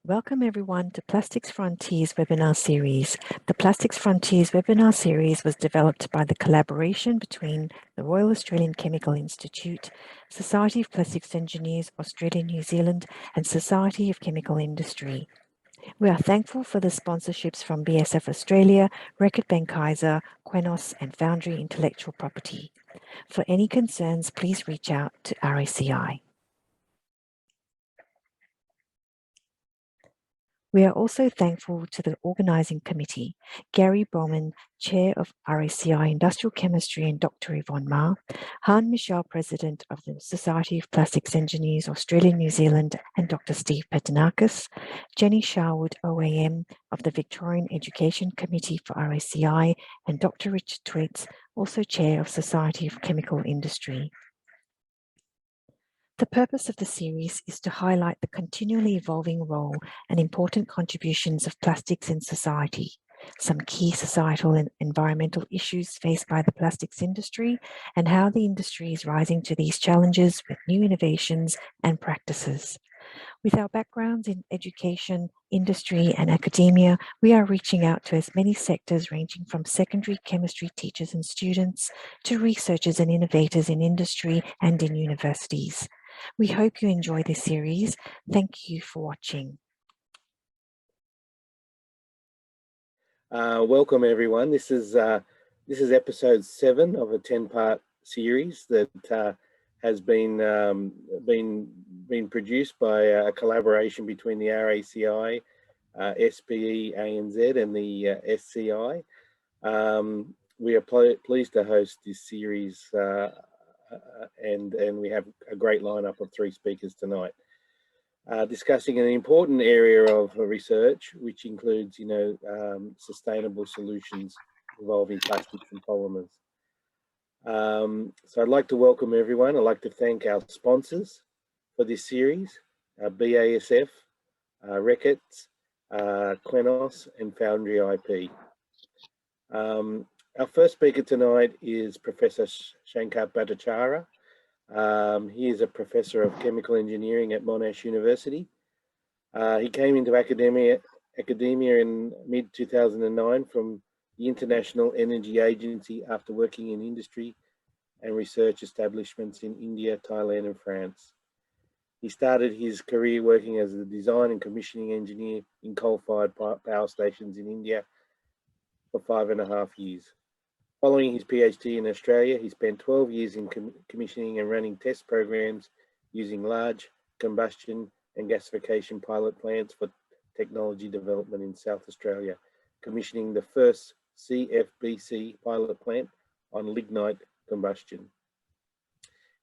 Welcome everyone to Plastics Frontiers webinar series. The Plastics Frontiers webinar series was developed by the collaboration between the Royal Australian Chemical Institute, Society of Plastics Engineers Australia New Zealand and Society of Chemical Industry. We are thankful for the sponsorships from BSF Australia, Reckitt Benckiser, Qenos and Foundry Intellectual Property. For any concerns, please reach out to RACI. We are also thankful to the organising committee, Gary Bowman, Chair of RACI Industrial Chemistry and Dr. Yvonne Ma, Han Michel, President of the Society of Plastics Engineers Australia New Zealand and Dr. Steve Petanakis, Jenny Sharwood, OAM of the Victorian Education Committee for RACI and Dr. Richard Twitz, also Chair of Society of Chemical Industry. The purpose of the series is to highlight the continually evolving role and important contributions of plastics in society, some key societal and environmental issues faced by the plastics industry, and how the industry is rising to these challenges with new innovations and practices. With our backgrounds in education, industry, and academia, we are reaching out to as many sectors ranging from secondary chemistry teachers and students to researchers and innovators in industry and in universities. We hope you enjoy this series. Thank you for watching. Welcome everyone. This is episode 7 of a 10-part series that has been produced by a collaboration between the RACI, SPE-ANZ and the SCI. We are pleased to host this series and we have a great lineup of 3 speakers tonight. Discussing an important area of research, which includes, sustainable solutions involving plastics and polymers. So I'd like to welcome everyone. I'd like to thank our sponsors for this series, BASF, Reckitt, Qenos and Foundry IP. Our first speaker tonight is Professor Shankar Batachara. He is a professor of chemical engineering at Monash University. He came into academia in mid-2009 from the International Energy Agency after working in industry and research establishments in India, Thailand and France. He started his career working as a design and commissioning engineer in coal-fired power stations in India for 5.5 years. Following his PhD in Australia, he spent 12 years in commissioning and running test programs using large combustion and gasification pilot plants for technology development in South Australia, commissioning the first CFBC pilot plant on lignite combustion.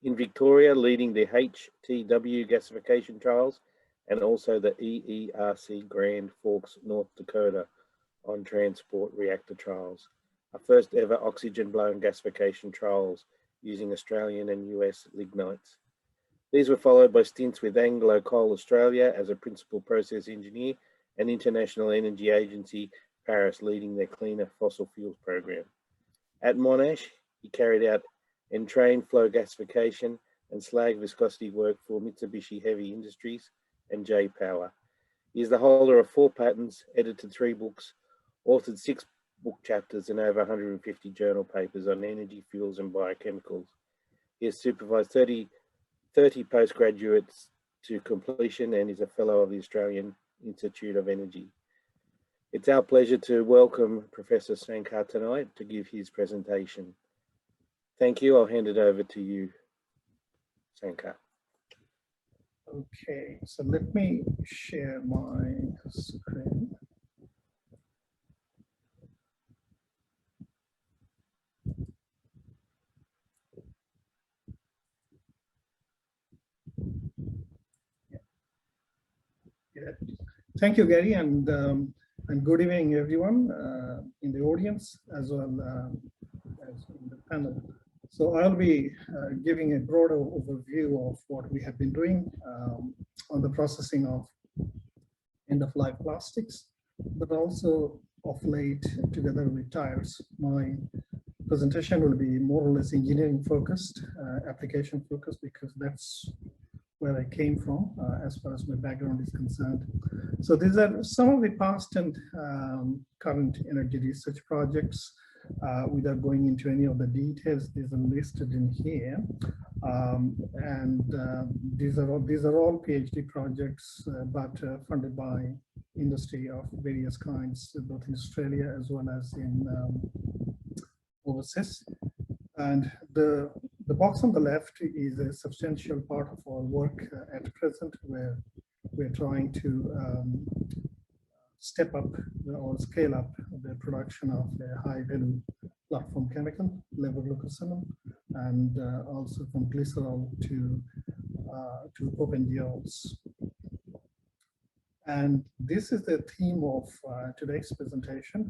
In Victoria, leading the HTW gasification trials and also the EERC Grand Forks, North Dakota on transport reactor trials. Our first ever oxygen blown gasification trials using Australian and US lignites. These were followed by stints with Anglo Coal Australia as a principal process engineer and International Energy Agency Paris leading their cleaner fossil fuels program. At Monash, he carried out entrained flow gasification and slag viscosity work for Mitsubishi Heavy Industries and J Power. He is the holder of 4 patents, edited 3 books, authored 6 book chapters and over 150 journal papers on energy, fuels and biochemicals. He has supervised 30 postgraduates to completion and is a fellow of the Australian Institute of Energy. It's our pleasure to welcome Professor Shankar tonight to give his presentation. Thank you. I'll hand it over to you, Shankar. Okay, so let me share my screen. Yeah. Thank you, Gary, and good evening, everyone in the audience as well as in the panel. So I'll be giving a broader overview of what we have been doing on the processing of end-of-life plastics, but also of late together with tires. My presentation will be more or less engineering focused, application focused, because that's where I came from as far as my background is concerned. So these are some of the past and current energy research projects. Without going into any of the details, these are listed in here. These are all PhD projects, but funded by industry of various kinds, both in Australia as well as in overseas. And the box on the left is a substantial part of our work at present, where we're trying to step up or scale up the production of a high value platform chemical, levoglucosenone, and also from glycerol to propendiols. And this is the theme of today's presentation.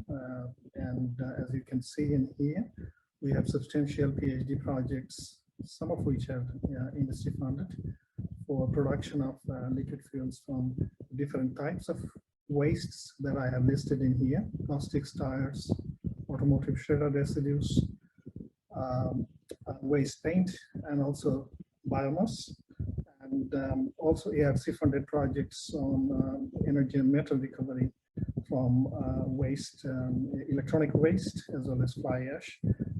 As you can see in here, we have substantial PhD projects, some of which are industry funded, for production of liquid fuels from different types of wastes that I have listed in here: plastics, tires, automotive shredder residues, waste paint, and also biomass. And also ARC funded projects on energy and metal recovery from waste, electronic waste, as well as fly ash,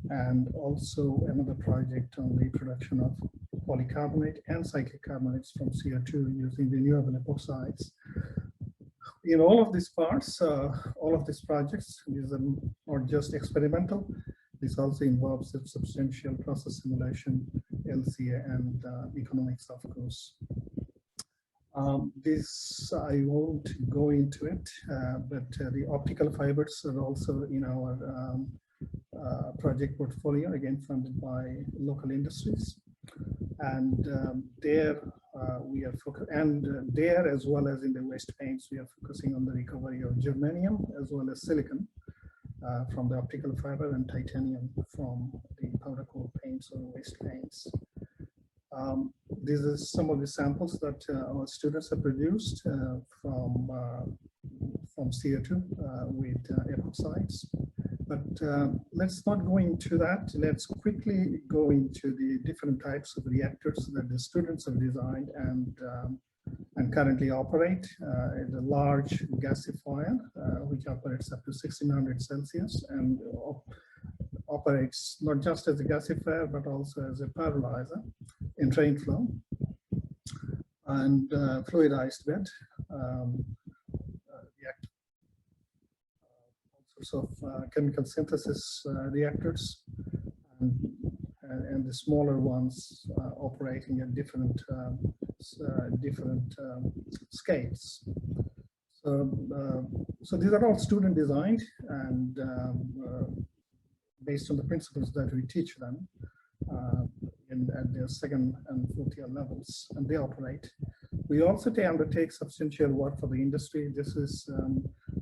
and also another project on the production of polycarbonate and cyclic carbonates from CO2 using renewable epoxides. In all of these parts, all of these projects, these are not just experimental. This also involves a substantial process simulation, LCA, and economics, of course. This, I won't go into it, but the optical fibers are also in our project portfolio, again funded by local industries. And there we are focused, and there, as well as in the waste paints, we are focusing on the recovery of germanium as well as silicon from the optical fiber, and titanium from the powder coat paints or waste paints. These are some of the samples that our students have produced from CO2 with epoxides. But let's not go into that. Let's quickly go into the different types of reactors that the students have designed and currently operate. The large gasifier, which operates up to 1600 Celsius and operates not just as a gasifier, but also as a pyrolyzer in train flow, and fluidized bed reactor. All sorts of chemical synthesis reactors, and the smaller ones operating at different scales. So these are all student designed and based on the principles that we teach them at their second and fourth year levels, and they operate. We also undertake substantial work for the industry. This is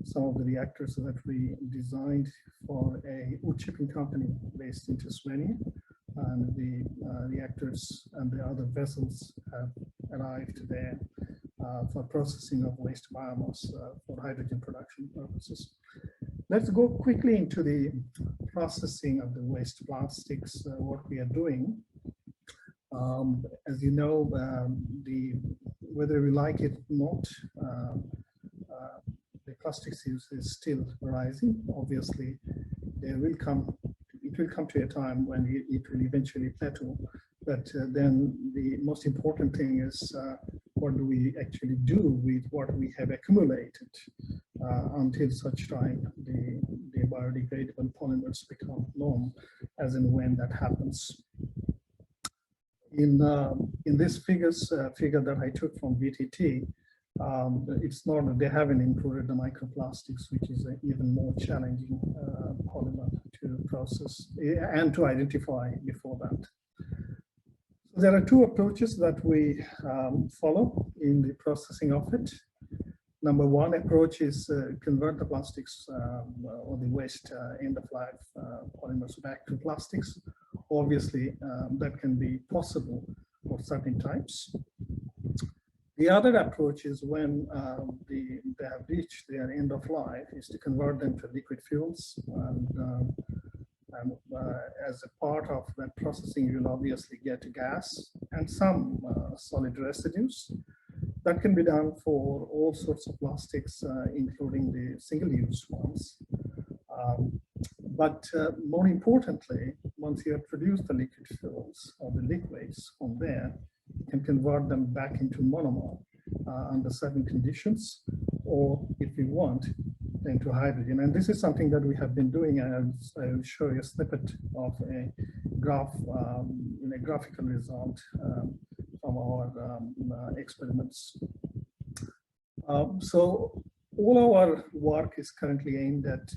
some of the reactors that we designed for a wood chipping company based in Tasmania, and the reactors and the other vessels have arrived there for processing of waste biomass for hydrogen production purposes. Let's go quickly into the processing of the waste plastics, what we are doing. As you know, whether we like it or not, the plastics use is still rising. Obviously, it will come to a time when it will eventually plateau. But then the most important thing is what do we actually do with what we have accumulated until such time the biodegradable polymers become norm, as and when that happens. In this figure that I took from VTT, it's not that they haven't included the microplastics, which is an even more challenging polymer to process and to identify before that. So there are two approaches that we follow in the processing of it. Number one approach is convert the plastics or the waste end of life polymers back to plastics. Obviously, that can be possible for certain types. The other approach is when they have reached their end of life, is to convert them to liquid fuels And as a part of that processing, you'll obviously get gas and some solid residues. That can be done for all sorts of plastics, including the single-use ones. But more importantly, once you have produced the liquid fuels or the liquids from there, you can convert them back into monomer under certain conditions, or if you want, into hydrogen. And this is something that we have been doing. I'll show you a snippet of a graph in a graphical result from our experiments. So all our work is currently aimed at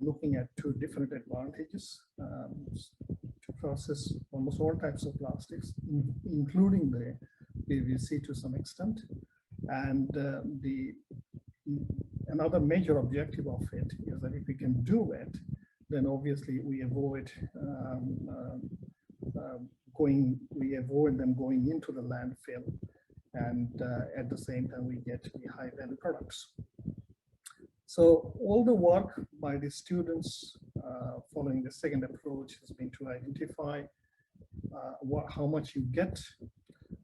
looking at two different advantages to process almost all types of plastics, including the PVC to some extent. And another major objective of it is that if we can do it, then obviously we avoid them going into the landfill, and at the same time we get the high value products. So all the work by the students following the second approach has been to identify how much you get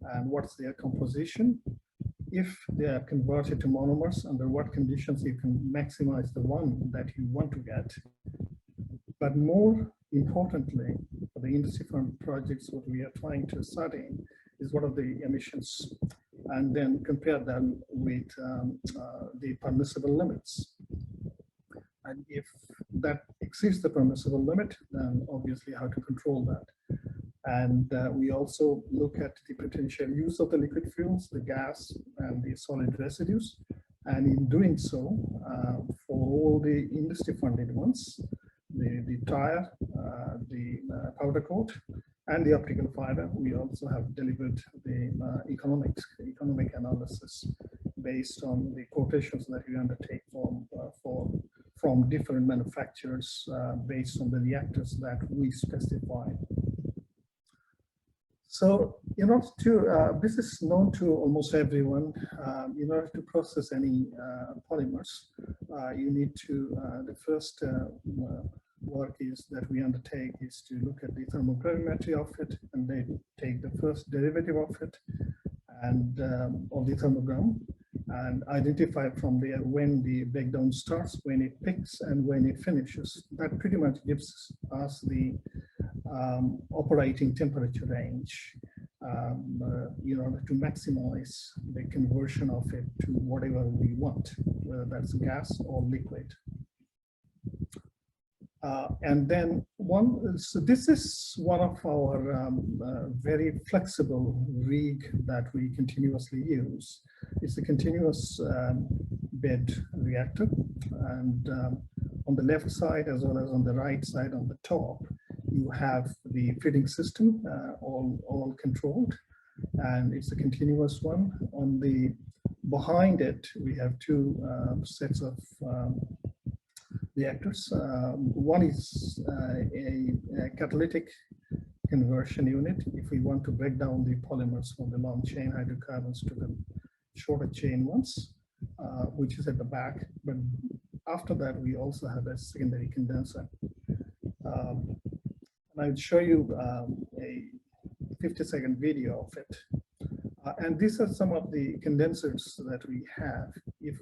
and what's their composition. If they are converted to monomers, under what conditions you can maximize the one that you want to get. But more importantly, for the industry fund projects, what we are trying to study is what are the emissions, and then compare them with the permissible limits. And if that exceeds the permissible limit, then obviously how to control that. And we also look at the potential use of the liquid fuels, the gas and the solid residues. And in doing so, for all the industry funded ones, the tire, the powder coat, and the optical fiber, we also have delivered the economic analysis based on the quotations that we undertake from different manufacturers based on the reactors that we specify. So in order to, this is known to almost everyone, in order to process any polymers, you need to, the first work is that we undertake is to look at the thermogravity of it, and then take the first derivative of it and of the thermogram, and identify from there when the breakdown starts, when it peaks, and when it finishes. That pretty much gives us the operating temperature range in order to maximize the conversion of it to whatever we want, whether that's gas or liquid. And then so this is one of our very flexible rig that we continuously use. It's a continuous bed reactor, and on the left side as well as on the right side on the top, you have the feeding system all controlled, and it's a continuous one. On the behind it, we have two sets of reactors. One is a catalytic conversion unit if we want to break down the polymers from the long chain hydrocarbons to the shorter chain ones, which is at the back. But after that, we also have a secondary condenser. And I'll show you a 50-second video of it. And these are some of the condensers that we have. If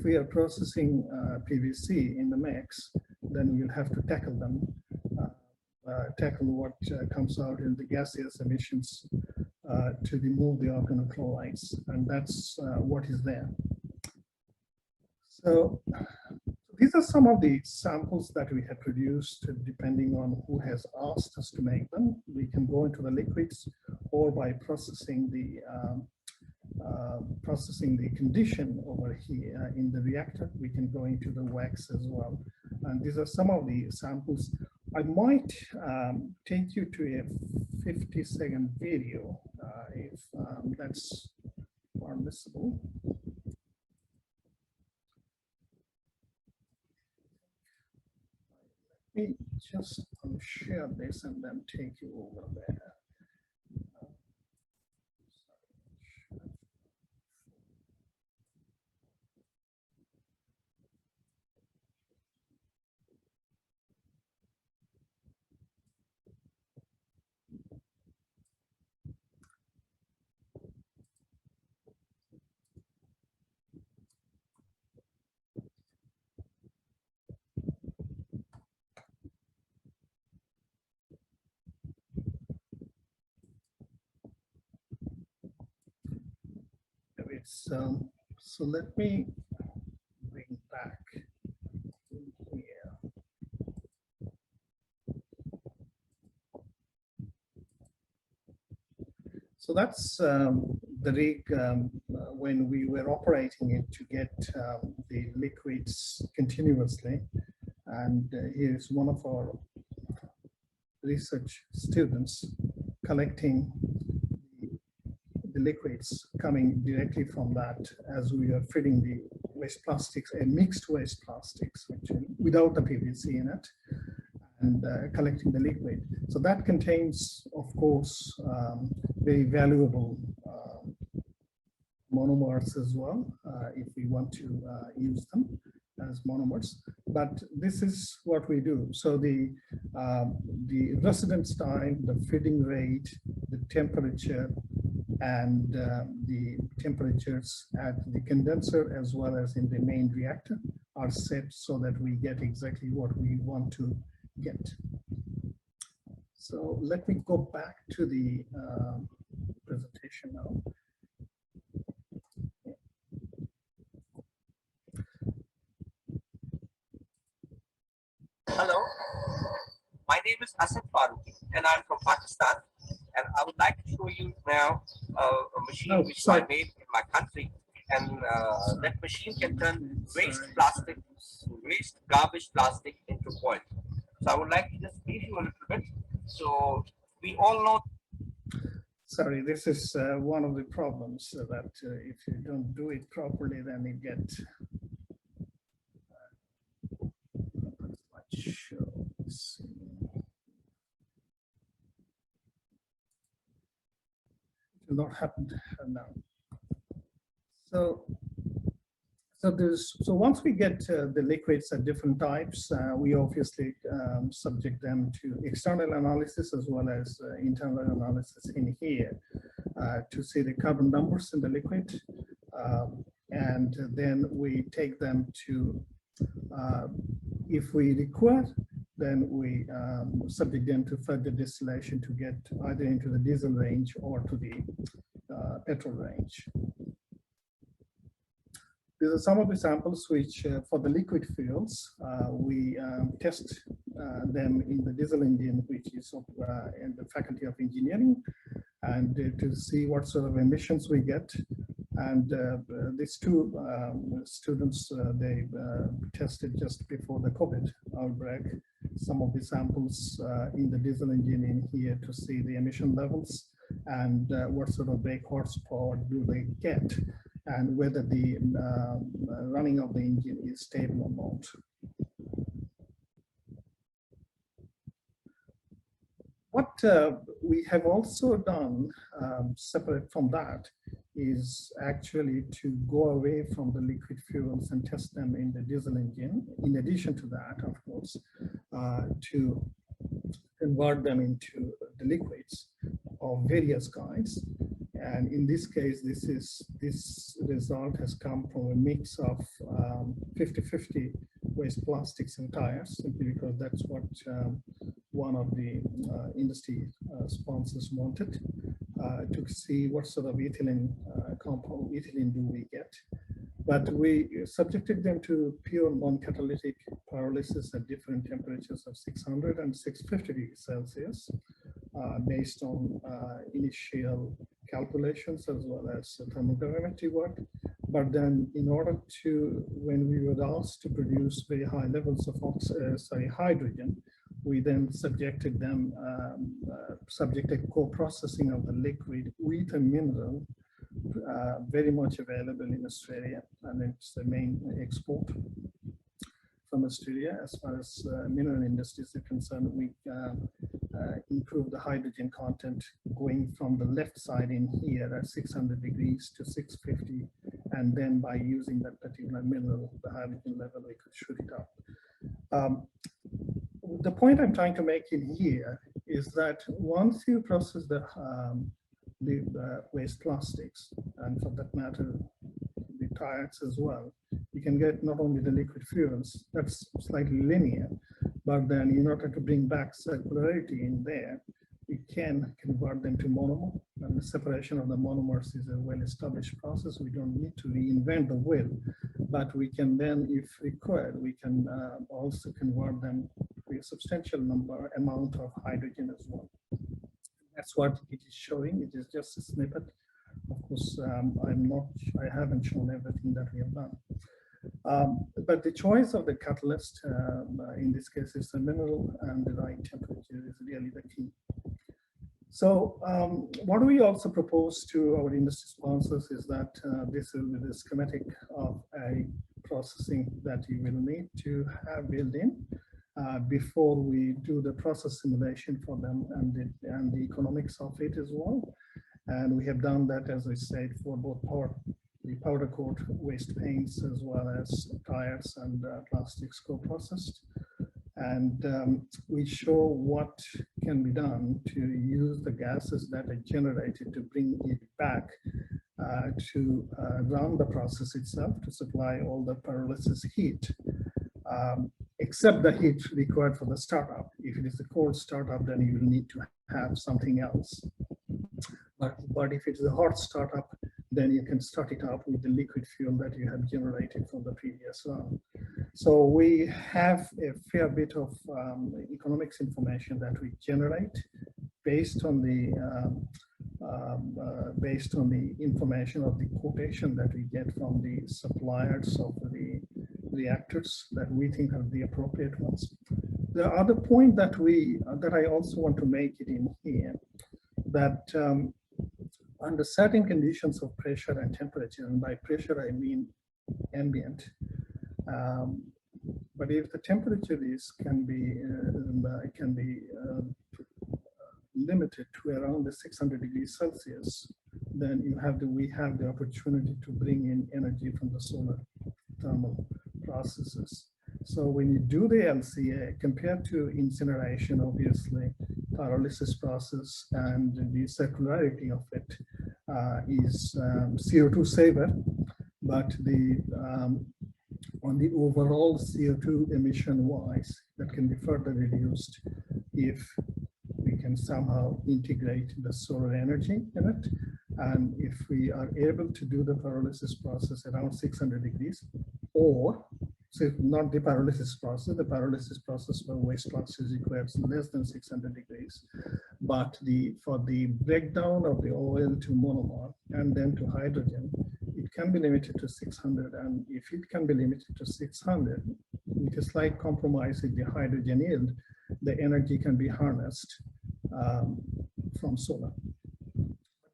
we are processing PVC in the mix, then you'll have to tackle them, tackle what comes out in the gaseous emissions to remove the organochlorides, and that's what is there. So these are some of the samples that we have produced. Depending on who has asked us to make them, we can go into the liquids, or by processing the condition over here in the reactor, we can go into the wax as well. And these are some of the samples. I might take you to a 50-second video if that's permissible. Let me just share this and then take you over there. right, so let me bring back here. So that's the rig when we were operating it to get the liquids continuously. And here's one of our research students collecting the liquids coming directly from that as we are feeding the waste plastics and mixed waste plastics, which without the PVC in it, and collecting the liquid. So that contains, of course, very valuable monomers as well, if we want to use them as monomers. But this is what we do. So the residence time, the feeding rate, the temperature, and the temperatures at the condenser as well as in the main reactor are set so that we get exactly what we want to get. So let me go back to the presentation now. Hello, my name is Asad Farooqi and I'm from Pakistan, and I would like to show you now a machine which I made in my country, and that machine can turn waste plastic, waste garbage plastic into oil. So I would like to just brief you a little bit. So we all know. Sorry, this is one of the problems that if you don't do it properly, then you get it will not happen now. So once we get the liquids at different types, we obviously subject them to external analysis as well as internal analysis in here to see the carbon numbers in the liquid. And then we take them to, if we require, then we subject them to further distillation to get either into the diesel range or to the petrol range. These are some of the samples which, for the liquid fuels, we test them in the diesel engine, which is in the Faculty of Engineering, and to see what sort of emissions we get. And these two students, they tested just before the COVID outbreak some of the samples in the diesel engine in here to see the emission levels and what sort of brake horsepower do they get, and whether the running of the engine is stable or not. What we have also done separate from that is actually to go away from the liquid fuels and test them in the diesel engine. In addition to that, of course, to convert them into the liquids of various kinds. And in this case, this result has come from a mix of 50-50 waste plastics and tires, simply because that's what one of the industry sponsors wanted, to see what sort of ethylene compound ethylene do we get. But we subjected them to pure non-catalytic pyrolysis at different temperatures of 600 and 650 degrees Celsius, based on initial calculations as well as thermogrammetry work. But then in order to, when we were asked to produce very high levels of hydrogen, we then subjected them, subjected co-processing of the liquid with a mineral, very much available in Australia, and it's the main export from Australia. As far as mineral industries are concerned, we improve the hydrogen content going from the left side in here at 600 degrees to 650, and then by using that particular mineral, the hydrogen level, we could shoot it up. The point I'm trying to make in here is that once you process the waste plastics, and for that matter, the tires as well, you can get not only the liquid fuels, that's slightly linear, but then in order to bring back circularity in there, you can convert them to monomer And the separation of the monomers is a well-established process. We don't need to reinvent the wheel, but we can then, if required, we can also convert them to a substantial amount of hydrogen as well. That's what it is showing. It is just a snippet. Of course, I haven't shown everything that we have done. But the choice of the catalyst, in this case, is the mineral, and the right temperature is really the key. So what we also propose to our industry sponsors is that this will be the schematic of a processing that you will need to have built in before we do the process simulation for them, and the economics of it as well. And we have done that, as I said, for both the powder coat waste paints as well as tires and plastics co-processed. And we show what can be done to use the gases that are generated to bring it back to run the process itself, to supply all the pyrolysis heat, except the heat required for the startup. If it is a cold startup, then you will need to have something else. But if it's a hot startup, then you can start it up with the liquid fuel that you have generated from the previous run. So we have a fair bit of economics information that we generate based on the information of the quotation that we get from the suppliers of the reactors that we think are the appropriate ones. The other point that I also want to make it in here, that under certain conditions of pressure and temperature, and by pressure I mean ambient, but if the temperature can be limited to around the 600 degrees Celsius, then we have the opportunity to bring in energy from the solar thermal processes. So when you do the LCA, compared to incineration, obviously, pyrolysis process and the circularity of it is CO2 saver, but on the overall CO2 emission wise, that can be further reduced if we can somehow integrate the solar energy in it. And if we are able to do the pyrolysis process around 600 degrees, or so not the pyrolysis process for waste process requires less than 600 degrees. But for the breakdown of the oil to monomer and then to hydrogen, it can be limited to 600. And if it can be limited to 600, with a slight compromise in the hydrogen yield, the energy can be harnessed from solar.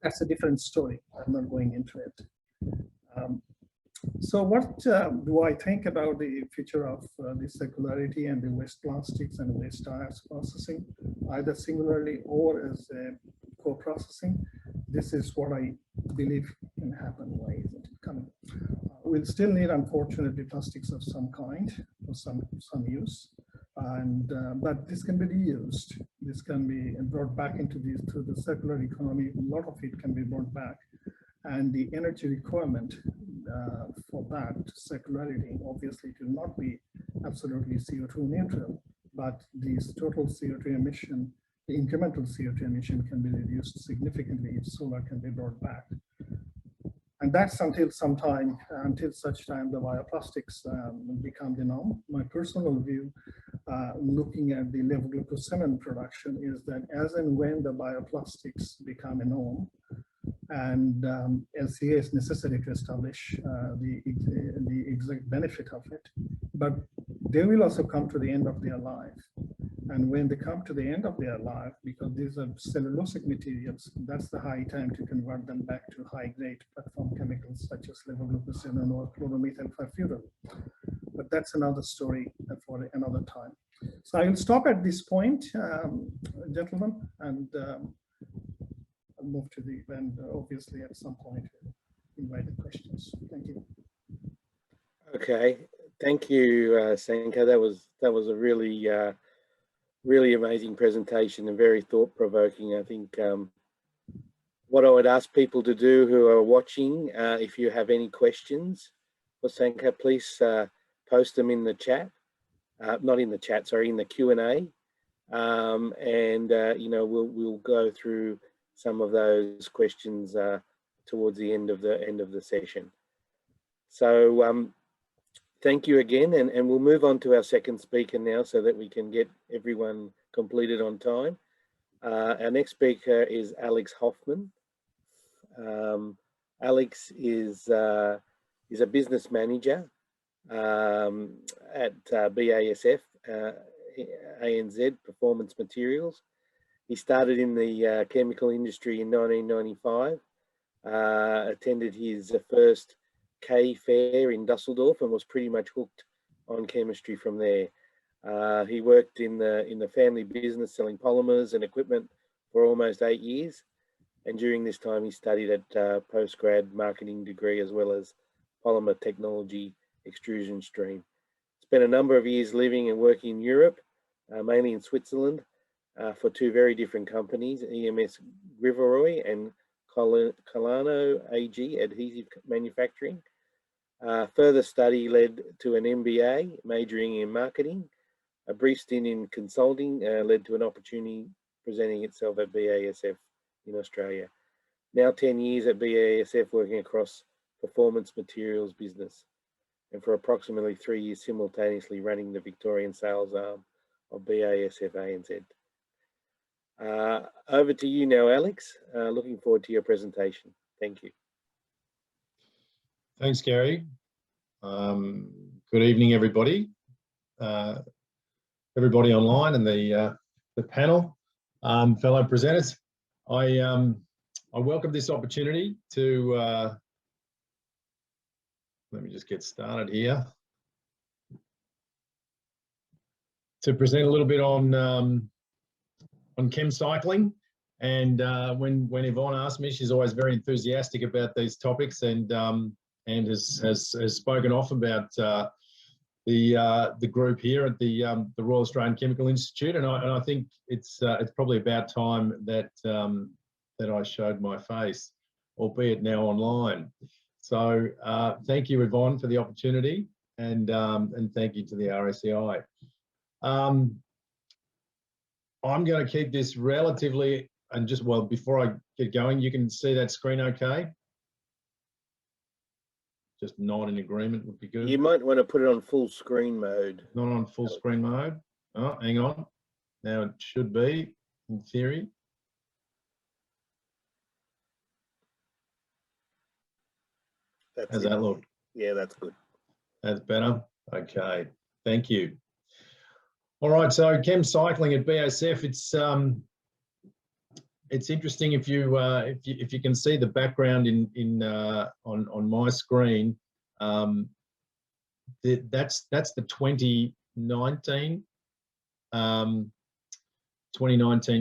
That's a different story. I'm not going into it. So what do I think about the future of the circularity and the waste plastics and waste tires processing, either singularly or as a co-processing? This is what I believe can happen. Why isn't it coming? We'll still need, unfortunately, plastics of some kind for some use, and but this can be reused. This can be brought back into through the circular economy. A lot of it can be brought back, and the energy requirement for that circularity, obviously, it will not be absolutely CO2 neutral, but these total CO2 emission, the incremental CO2 emission can be reduced significantly if solar can be brought back. And that's until such time the bioplastics become the norm. My personal view, looking at the levoglucosamine production, is that as and when the bioplastics become a norm, and LCA is necessary to establish the exact benefit of it, but they will also come to the end of their life. And when they come to the end of their life, because these are cellulosic materials, that's the high time to convert them back to high-grade platform chemicals such as levoglucosamine or chloromethyl furfural. But that's another story for another time. So I will stop at this point, gentlemen, and I'll move to the end, obviously, at some point, invite the questions. Thank you. Okay, thank you, Shankar. That was a really amazing presentation and very thought-provoking. I think what I would ask people to do who are watching, if you have any questions for Shankar, please post them in the chat, not in the chat, sorry, in the Q&A, and you know, we'll go through some of those questions towards the end of the session. So thank you again, and we'll move on to our second speaker now so that we can get everyone completed on time. Our next speaker is Alex Hoffman. Alex is a business manager at BASF ANZ Performance Materials. He started in the chemical industry in 1995, attended his first K fair in Dusseldorf and was pretty much hooked on chemistry from there. He worked in the family business selling polymers and equipment for almost 8 years. And during this time, he studied at postgrad marketing degree as well as polymer technology extrusion stream. Spent a number of years living and working in Europe, mainly in Switzerland, for two very different companies, EMS Griveroy and Colano AG Adhesive Manufacturing. Further study led to an MBA majoring in marketing. A brief stint in consulting led to an opportunity presenting itself at BASF in Australia. Now 10 years at BASF working across performance materials business, and for approximately 3 years simultaneously running the Victorian sales arm of BASF ANZ. Over to you now, Alex. Looking forward to your presentation. Thank you. Thanks, Gary. Good evening, everybody. Everybody online and the panel, fellow presenters. I welcome this opportunity to, let me just get started here, to present a little bit on chem cycling. And when Yvonne asked me, she's always very enthusiastic about these topics, and has spoken off about the group here at the Royal Australian Chemical Institute, and I think it's probably about time that that I showed my face, albeit now online. So thank you, Yvonne, for the opportunity, and thank you to the RACI. I'm going to keep this relatively, and just, well, before I get going, you can see that screen okay? Just nod in agreement would be good. You might want to put it on full screen mode. Not on full screen mode. Oh, hang on. Now it should be, in theory. How's that look? Yeah, that's good. That's better. Okay, thank you. All right, so chem cycling at BASF, it's interesting if you can see the background on my screen. That's the 2019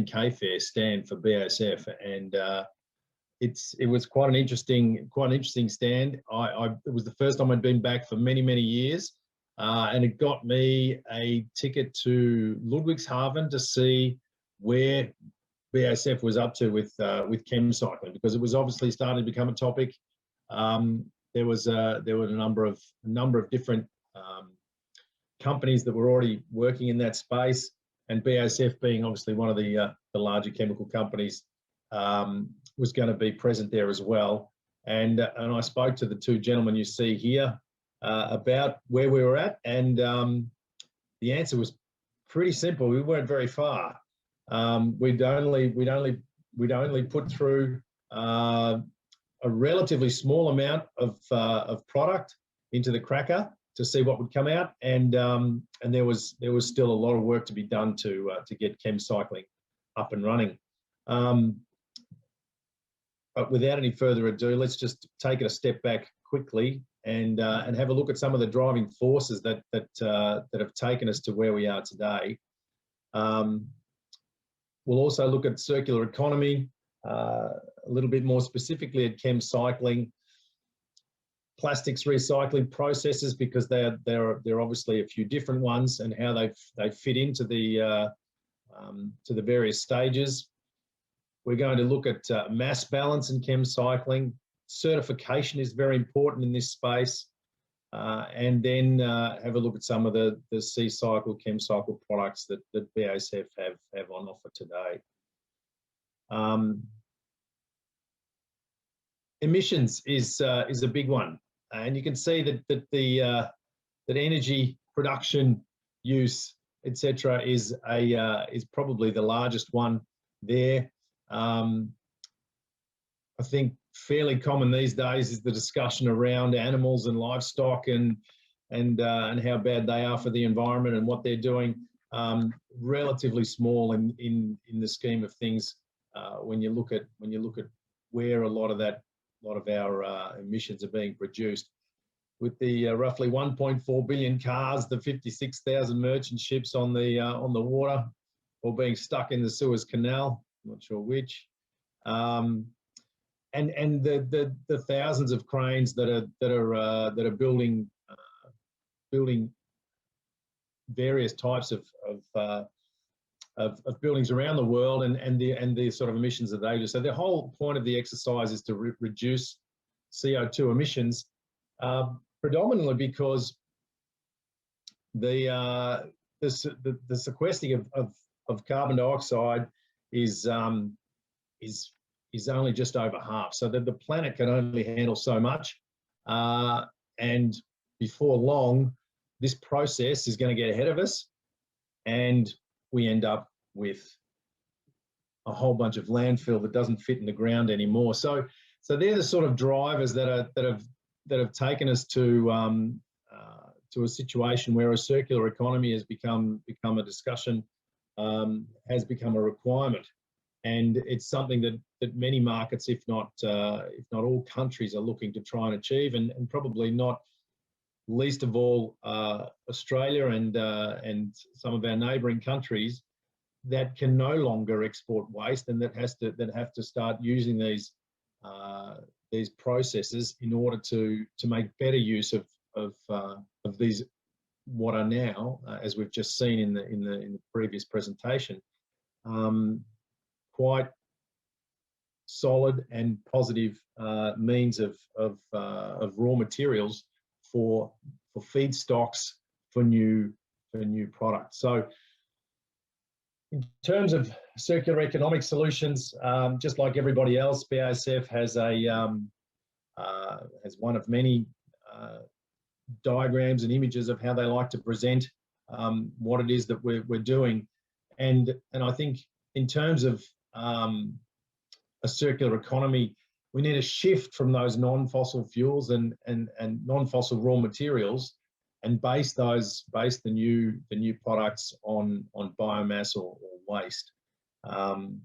K Fair stand for BASF, and it was quite an interesting stand. It was the first time I'd been back for many years, and it got me a ticket to Ludwigshafen to see where BASF was up to with chem cycling, because it was obviously starting to become a topic. There were a number of different companies that were already working in that space, and BASF, being obviously one of the larger chemical companies, was going to be present there as well. And I spoke to the two gentlemen you see here about where we were at, and the answer was pretty simple. We weren't very far. We'd only put through a relatively small amount of product into the cracker to see what would come out, and there was still a lot of work to be done to get chem cycling up and running. But without any further ado, let's just take it a step back quickly and have a look at some of the driving forces that have taken us to where we are today. We'll also look at circular economy, a little bit more specifically at chem cycling, plastics recycling processes, because there are obviously a few different ones, and how they fit into the various stages. We're going to look at mass balance in chem cycling. Certification is very important in this space, and then have a look at some of the C-cycle, chem cycle products that BASF have on offer today. emissions is a big one, and you can see that energy production, use, etc., is probably the largest one there. I think fairly common these days is the discussion around animals and livestock and how bad they are for the environment and what they're doing. Relatively small in the scheme of things when you look at where a lot of our emissions are being produced. With the roughly 1.4 billion cars, the 56,000 merchant ships on the water, or being stuck in the Suez Canal, not sure which. And the thousands of cranes that are building various types of buildings around the world, and the sort of emissions that they do. So the whole point of the exercise is to reduce CO2 emissions, predominantly because the sequestering of carbon dioxide is only just over half, so that the planet can only handle so much, and before long this process is going to get ahead of us, and we end up with a whole bunch of landfill that doesn't fit in the ground anymore. So they're the sort of drivers that have taken us to a situation where a circular economy has become a discussion, has become a requirement. And it's something that many markets, if not all countries, are looking to try and achieve, and probably not least of all Australia and some of our neighbouring countries that can no longer export waste, and that have to start using these processes in order to make better use of these, what are now, as we've just seen in the previous presentation, quite solid and positive means of raw materials for feedstocks for new products. So in terms of circular economic solutions, just like everybody else, BASF has one of many diagrams and images of how they like to present what it is that we're doing, and I think in terms of a circular economy, we need a shift from those non-fossil fuels and non-fossil raw materials, and base the new products on biomass or waste. And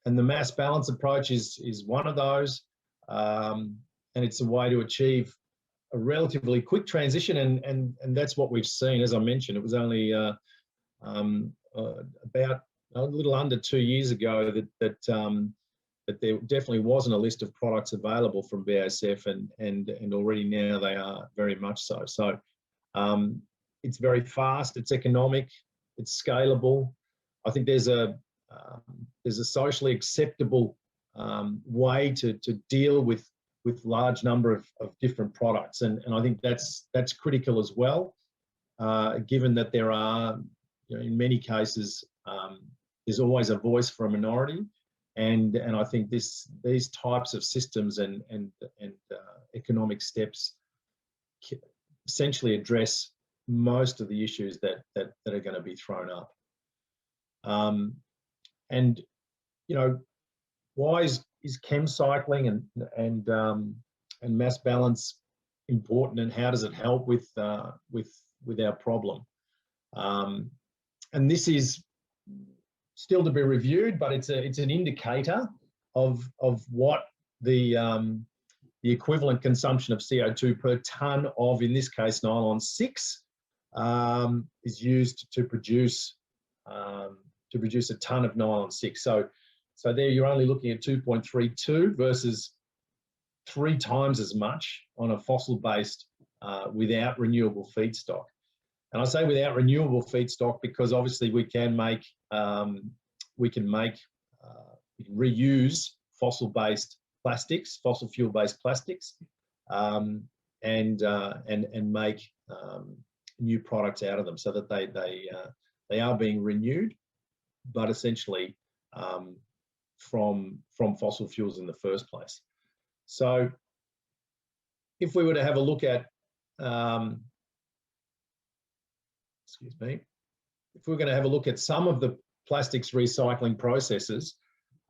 the mass balance approach is one of those, and it's a way to achieve a relatively quick transition, and that's what we've seen. As I mentioned, it was only about a little under 2 years ago that there definitely wasn't a list of products available from BASF, and already now they are very much so. So it's very fast, it's economic, it's scalable. I think there's a socially acceptable way to deal with large number of different products, and I think that's critical as well, given that there are, in many cases, there's always a voice for a minority, and I think these types of systems and economic steps essentially address most of the issues that are going to be thrown up. And why is chem cycling and mass balance important, and how does it help with our problem? And this is still to be reviewed, but it's an indicator of what the equivalent consumption of CO2 per tonne of, in this case, nylon 6, is used to produce a tonne of nylon 6. So there you're only looking at 2.32 versus 3 times as much on a fossil-based without renewable feedstock. And I say without renewable feedstock because obviously we can reuse fossil-based plastics, fossil fuel-based plastics, and make new products out of them, so that they are being renewed, but essentially from fossil fuels in the first place. So if we were to have a look at, excuse me, if we're going to have a look at some of the plastics recycling processes,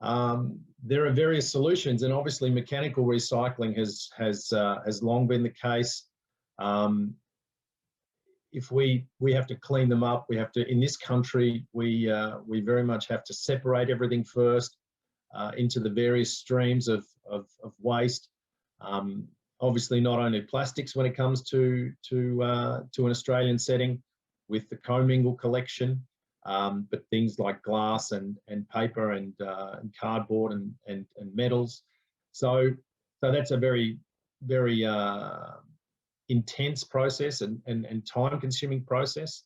there are various solutions, and obviously mechanical recycling has long been the case. If we have to clean them up, we have to, in this country, we very much have to separate everything first into the various streams of waste. Obviously, not only plastics when it comes to an Australian setting with the commingle collection, but things like glass and paper and cardboard and metals. So that's a very intense process and time-consuming process.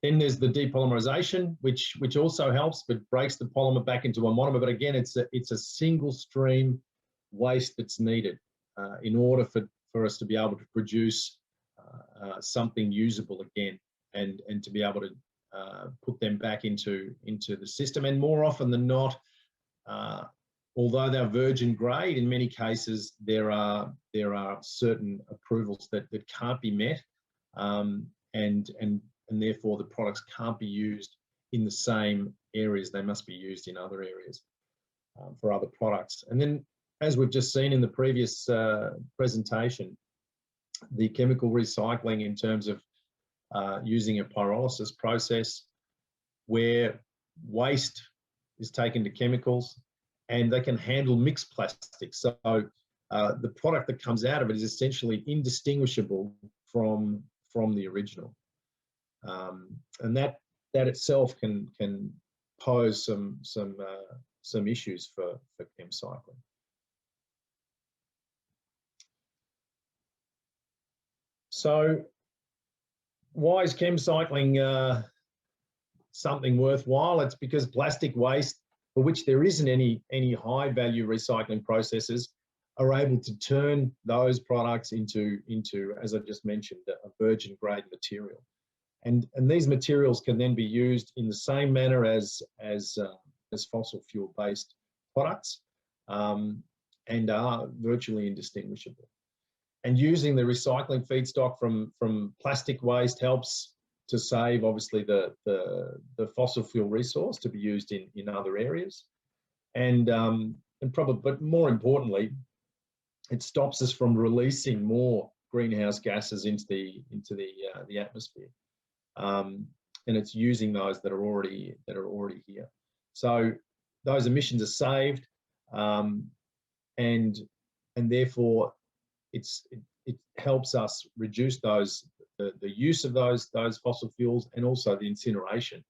Then there's the depolymerization, which also helps, but breaks the polymer back into a monomer. But again, it's a single stream waste that's needed in order for us to be able to produce something usable again, and to be able to put them back into the system. And more often than not, although they're virgin grade, in many cases there are certain approvals that can't be met, and therefore the products can't be used in the same areas. They must be used in other areas for other products. And then, as we've just seen in the previous presentation, the chemical recycling in terms of using a pyrolysis process where waste is taken to chemicals and they can handle mixed plastics. So the product that comes out of it is essentially indistinguishable from the original. And that itself can pose some issues for chem cycling. So why is chem cycling something worthwhile? It's because plastic waste, for which there isn't any high value recycling processes, are able to turn those products into, as I just mentioned, a virgin grade material. And these materials can then be used in the same manner as fossil fuel based products, and are virtually indistinguishable. And using the recycling feedstock from plastic waste helps to save, obviously, the fossil fuel resource to be used in other areas, and probably, but more importantly, it stops us from releasing more greenhouse gases into the atmosphere, and it's using those that are already here. So those emissions are saved, and therefore it helps us reduce the use of those fossil fuels, and also the incineration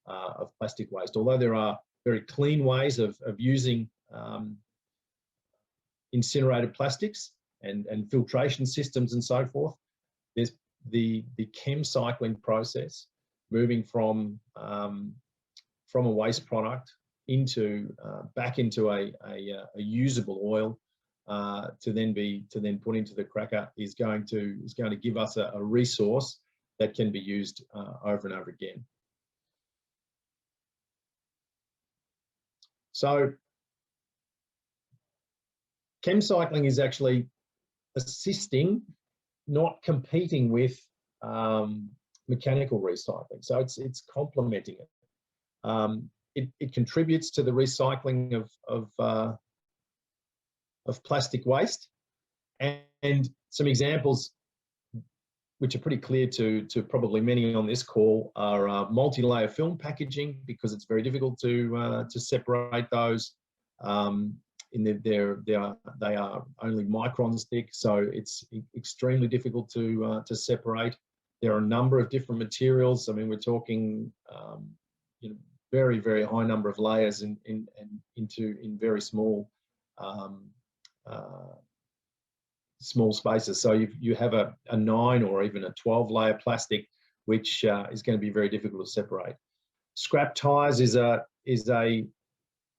of plastic waste. Although there are very clean ways of using incinerated plastics and filtration systems and so forth, there's the chem cycling process, moving from a waste product back into a usable oil, to then put into the cracker, is going to give us a resource that can be used over and over again. So chem cycling is actually assisting, not competing with mechanical recycling. So it's complementing it. It contributes to the recycling of plastic waste, and some examples which are pretty clear to probably many on this call are multi-layer film packaging, because it's very difficult to separate those. They are only microns thick, so it's extremely difficult to separate. There are a number of different materials. I mean, we're talking very, very high number of layers in very small small spaces. So you have a 9 or even a 12 layer plastic, which is going to be very difficult to separate. Scrap tires is a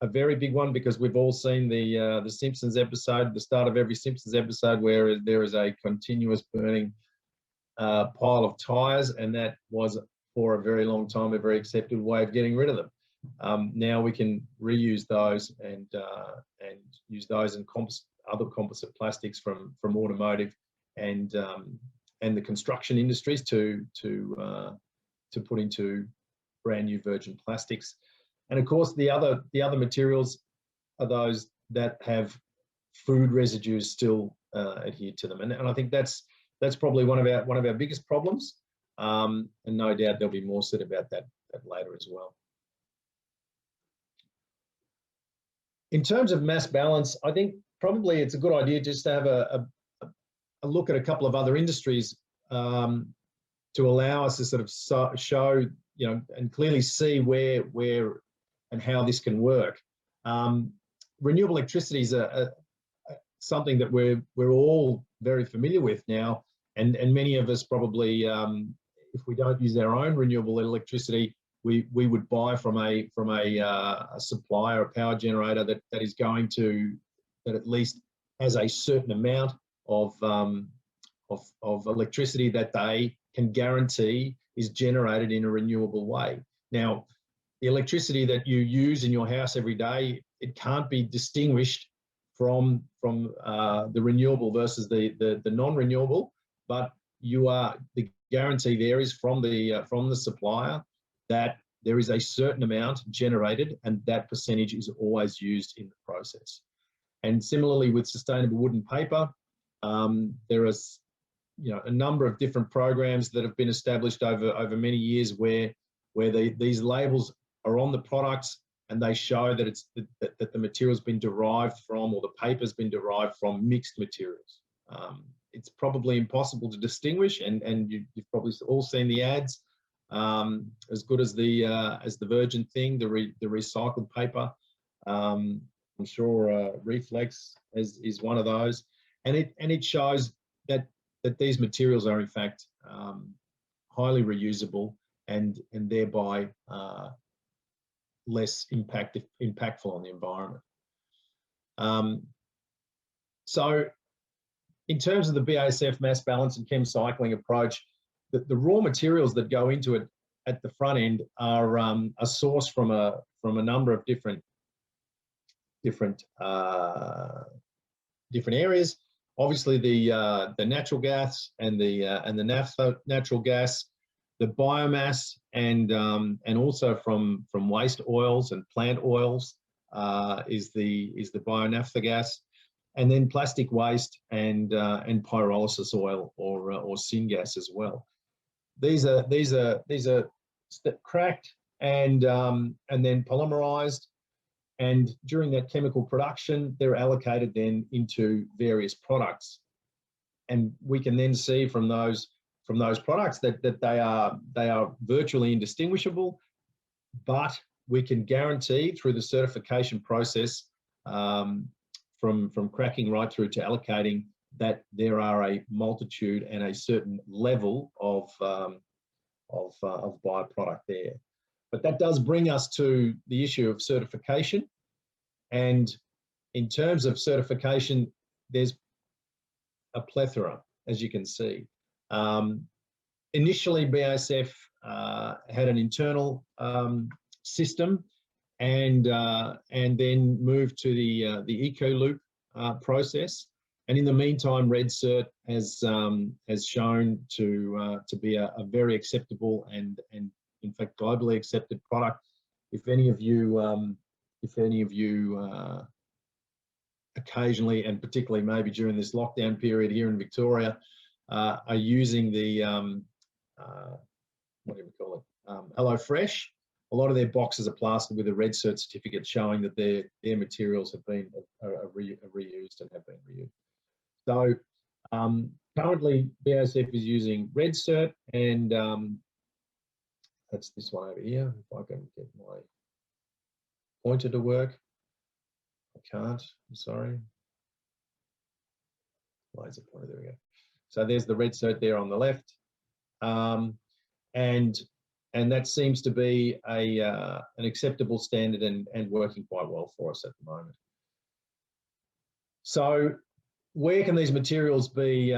very big one, because we've all seen the Simpsons episode, the start of every Simpsons episode, where there is a continuous burning pile of tires, and that was for a very long time a very accepted way of getting rid of them. Now we can reuse those and use those and other composite plastics from automotive and the construction industries to put into brand new virgin plastics. And of course, the other materials are those that have food residues still adhered to them, and I think that's probably one of our biggest problems. And no doubt there'll be more said about that later as well. In terms of mass balance, I think probably it's a good idea just to have a look at a couple of other industries to allow us to sort of show, you know, and clearly see where and how this can work. Renewable electricity is something that we're all very familiar with now, and many of us probably, if we don't use our own renewable electricity, we would buy from a supplier, a power generator that is going to, that at least has a certain amount of electricity that they can guarantee is generated in a renewable way. Now, the electricity that you use in your house every day, it can't be distinguished from the renewable versus the non-renewable, but the guarantee there is from the supplier that there is a certain amount generated, and that percentage is always used in the process. And similarly with sustainable wood and paper, there is, you know, a number of different programs that have been established over many years where these labels are on the products, and they show that that the material's been derived from, or the paper's been derived from, mixed materials. It's probably impossible to distinguish, and you've probably all seen the ads. As good as the virgin thing, the recycled paper. I'm sure Reflex is one of those, and it shows that these materials are in fact highly reusable and thereby less impactful on the environment. So in terms of the BASF mass balance and chem cycling approach, the raw materials that go into it at the front end are sourced from a number of different areas. Obviously, the natural gas and the naphtha natural gas, the biomass, and also from waste oils and plant oils is the bio-naphtha gas, and then plastic waste and pyrolysis oil or syngas as well. These are cracked and then polymerized, and during that chemical production, they're allocated then into various products, and we can then see from those products that they are virtually indistinguishable, but we can guarantee through the certification process, from cracking right through to allocating, that there are a multitude and a certain level of byproduct there. But that does bring us to the issue of certification. And in terms of certification, there's a plethora, as you can see. Initially, BASF had an internal system, and then moved to the EcoLoop process. And in the meantime, RedCert has shown to be a very acceptable and in fact globally accepted product. If any of you occasionally, and particularly maybe during this lockdown period here in Victoria, are using the what do we call it, HelloFresh, a lot of their boxes are plastered with a RedCert certificate showing that their materials have been reused and have been reused. So currently BASF is using RedCert, and that's this one over here. If I can get my pointer to work. I can't, I'm sorry. Laser pointer, there we go. So there's the RedCert there on the left. And that seems to be an acceptable standard and working quite well for us at the moment. So where can these materials be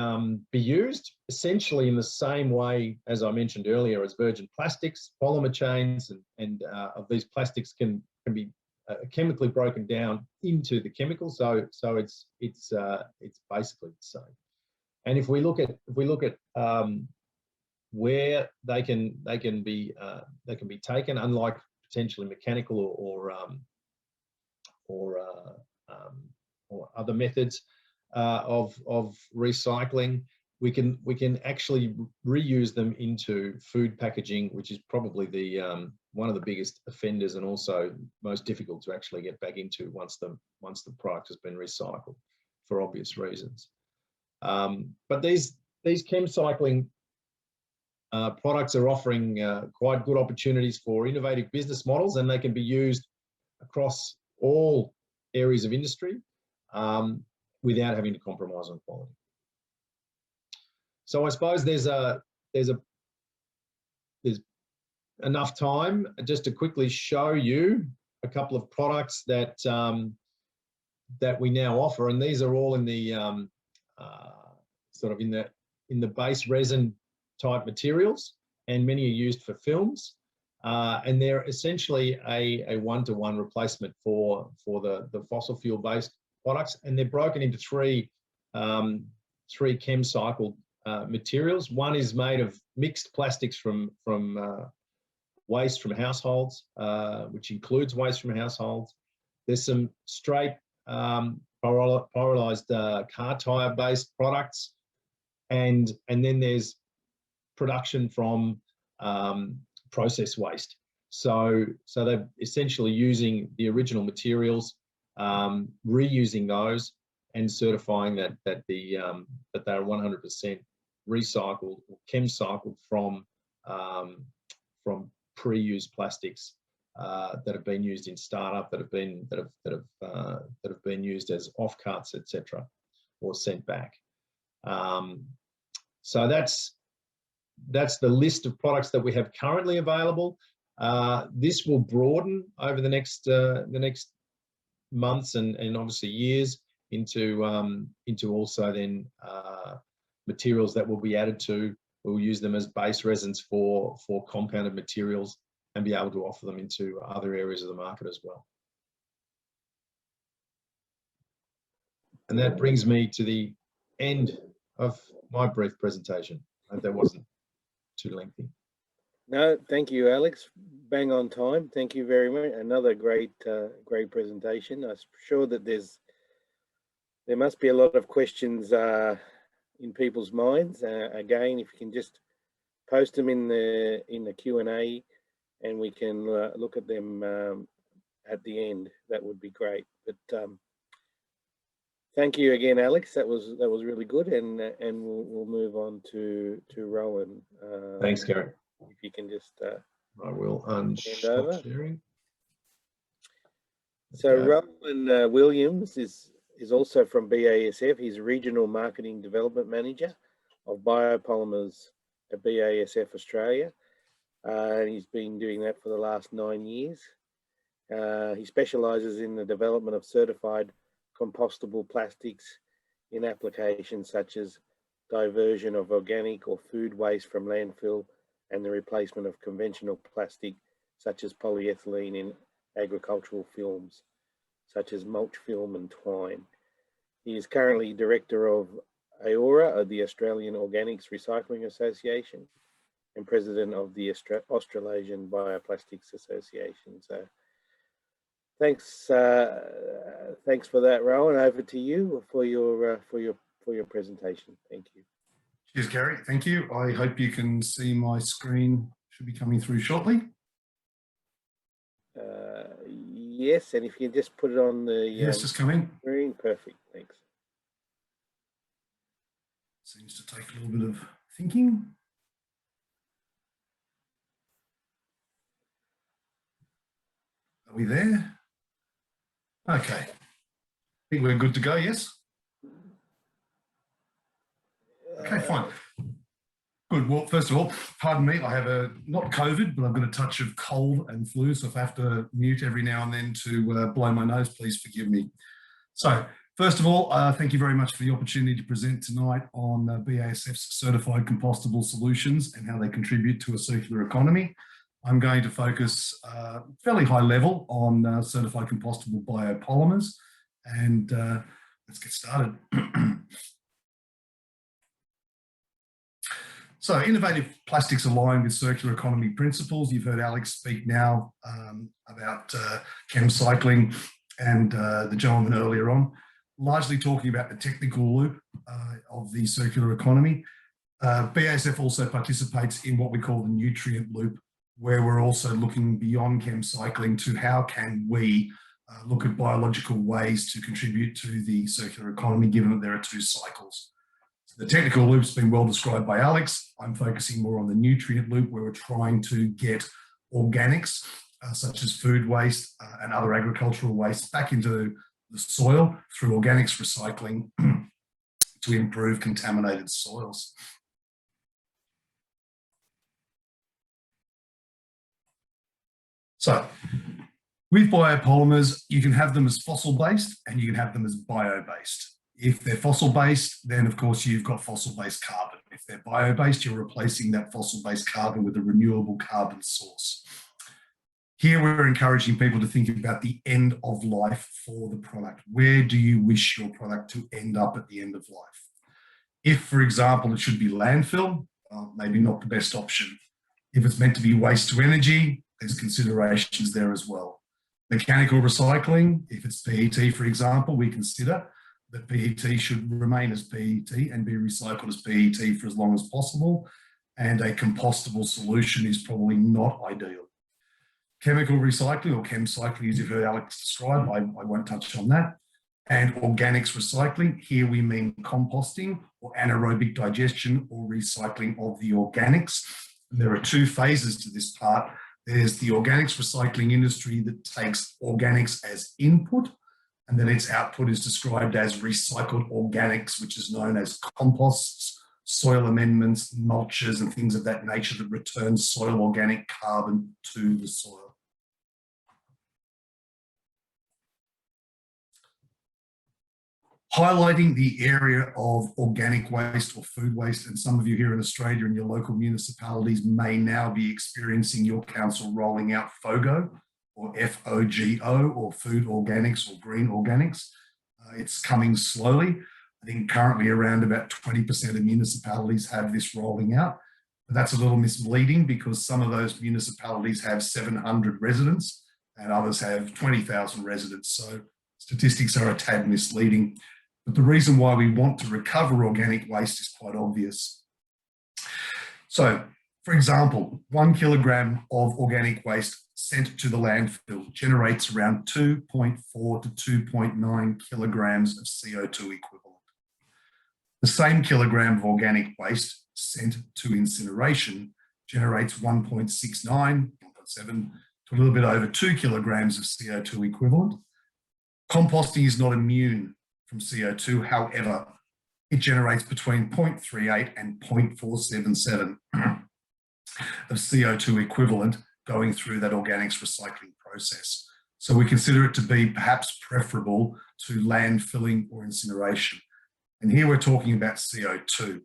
used? Essentially in the same way, as I mentioned earlier, as virgin plastics. Polymer chains and of these plastics can be chemically broken down into the chemical, so it's basically the same. And if we look at where they can be taken, unlike potentially mechanical or other methods of recycling, we can actually reuse them into food packaging, which is probably the one of the biggest offenders and also most difficult to actually get back into once the product has been recycled, for obvious reasons. But these chem cycling products are offering quite good opportunities for innovative business models, and they can be used across all areas of industry without having to compromise on quality. So I suppose there's enough time just to quickly show you a couple of products that that we now offer, and these are all in the sort of in the base resin type materials, and many are used for films, and they're essentially a one-to-one replacement for the fossil fuel based products, and they're broken into three chem cycled materials. One is made of mixed plastics from waste from households, which includes waste from households. There's some straight pyrolyzed car tire based products, and then there's production from process waste. So they're essentially using the original materials, reusing those, and certifying that they're 100% recycled or chem cycled from pre-used plastics that have been used in startup, that have been used as offcuts, etc., or sent back. So that's the list of products that we have currently available. This will broaden over the next months and obviously years into also then materials that will be added to. We'll use them as base resins for compounded materials and be able to offer them into other areas of the market as well. And that brings me to the end of my brief presentation. I hope that wasn't too lengthy. No, thank you, Alex. Bang on time. Thank you very much. Another great presentation. I'm sure that there must be a lot of questions in people's minds. Again, if you can just post them in the Q&A, and we can look at them at the end, that would be great. But thank you again, Alex. That was really good, and we'll move on to Rowan. Thanks, Gary. If you can just I will unstop sharing. So Rowan Williams is also from BASF. He's Regional Marketing Development Manager of Biopolymers at BASF Australia. And he's been doing that for the last 9 years. He specialises in the development of certified compostable plastics in applications such as diversion of organic or food waste from landfill and the replacement of conventional plastic such as polyethylene in agricultural films, such as mulch film and twine. He is currently Director of AORA of the Australian Organics Recycling Association and President of the Australasian Bioplastics Association. So thanks for that, Rowan. Over to you for your presentation. Thank you. Cheers, Gary. Thank you. I hope you can see my screen. Should be coming through shortly. Yes, and if you can just put it on the yes, just coming. Screen, perfect. Thanks. Seems to take a little bit of thinking. Are we there? Okay. I think we're good to go, yes? Okay, fine. Good. Well, first of all, pardon me, I have not COVID, but I've got a touch of cold and flu, so if I have to mute every now and then to blow my nose, please forgive me. So, first of all, thank you very much for the opportunity to present tonight on BASF's certified compostable solutions and how they contribute to a circular economy. I'm going to focus fairly high level on certified compostable biopolymers, and let's get started. So innovative plastics align with circular economy principles. You've heard Alex speak now about chem cycling and the gentleman earlier on, largely talking about the technical loop of the circular economy. BASF also participates in what we call the nutrient loop, where we're also looking beyond chem cycling to how can we look at biological ways to contribute to the circular economy, given that there are two cycles. The technical loop's been well described by Alex. I'm focusing more on the nutrient loop, where we're trying to get organics, such as food waste and other agricultural waste, back into the soil through organics recycling to improve contaminated soils. So, with biopolymers, you can have them as fossil-based and you can have them as bio-based. If they're fossil-based, then of course you've got fossil-based carbon. If they're bio-based, you're replacing that fossil-based carbon with a renewable carbon source. Here we're encouraging people to think about the end of life for the product. Where do you wish your product to end up at the end of life? If, for example, it should be landfill, maybe not the best option. If it's meant to be waste to energy, there's considerations there as well. Mechanical recycling, if it's PET, for example, we consider that PET should remain as PET and be recycled as PET for as long as possible, and a compostable solution is probably not ideal. Chemical recycling, or chem cycling, as you've heard Alex describe, I won't touch on that. And organics recycling, here we mean composting or anaerobic digestion or recycling of the organics. And there are two phases to this part. There's the organics recycling industry that takes organics as input, and then its output is described as recycled organics, which is known as composts, soil amendments, mulches, and things of that nature that return soil organic carbon to the soil. Highlighting the area of organic waste or food waste, and some of you here in Australia in your local municipalities may now be experiencing your council rolling out FOGO, or FOGO, or food organics or green organics. It's coming slowly. I think currently around about 20% of municipalities have this rolling out. But that's a little misleading because some of those municipalities have 700 residents and others have 20,000 residents. So statistics are a tad misleading. But the reason why we want to recover organic waste is quite obvious. So, for example, 1 kilogram of organic waste sent to the landfill generates around 2.4 to 2.9 kilograms of CO2 equivalent. The same kilogram of organic waste sent to incineration generates 1.69, 1.7 to a little bit over 2 kilograms of CO2 equivalent. Composting is not immune from CO2, however, it generates between 0.38 and 0.477 of CO2 equivalent going through that organics recycling process. So we consider it to be perhaps preferable to landfilling or incineration. And here we're talking about CO2.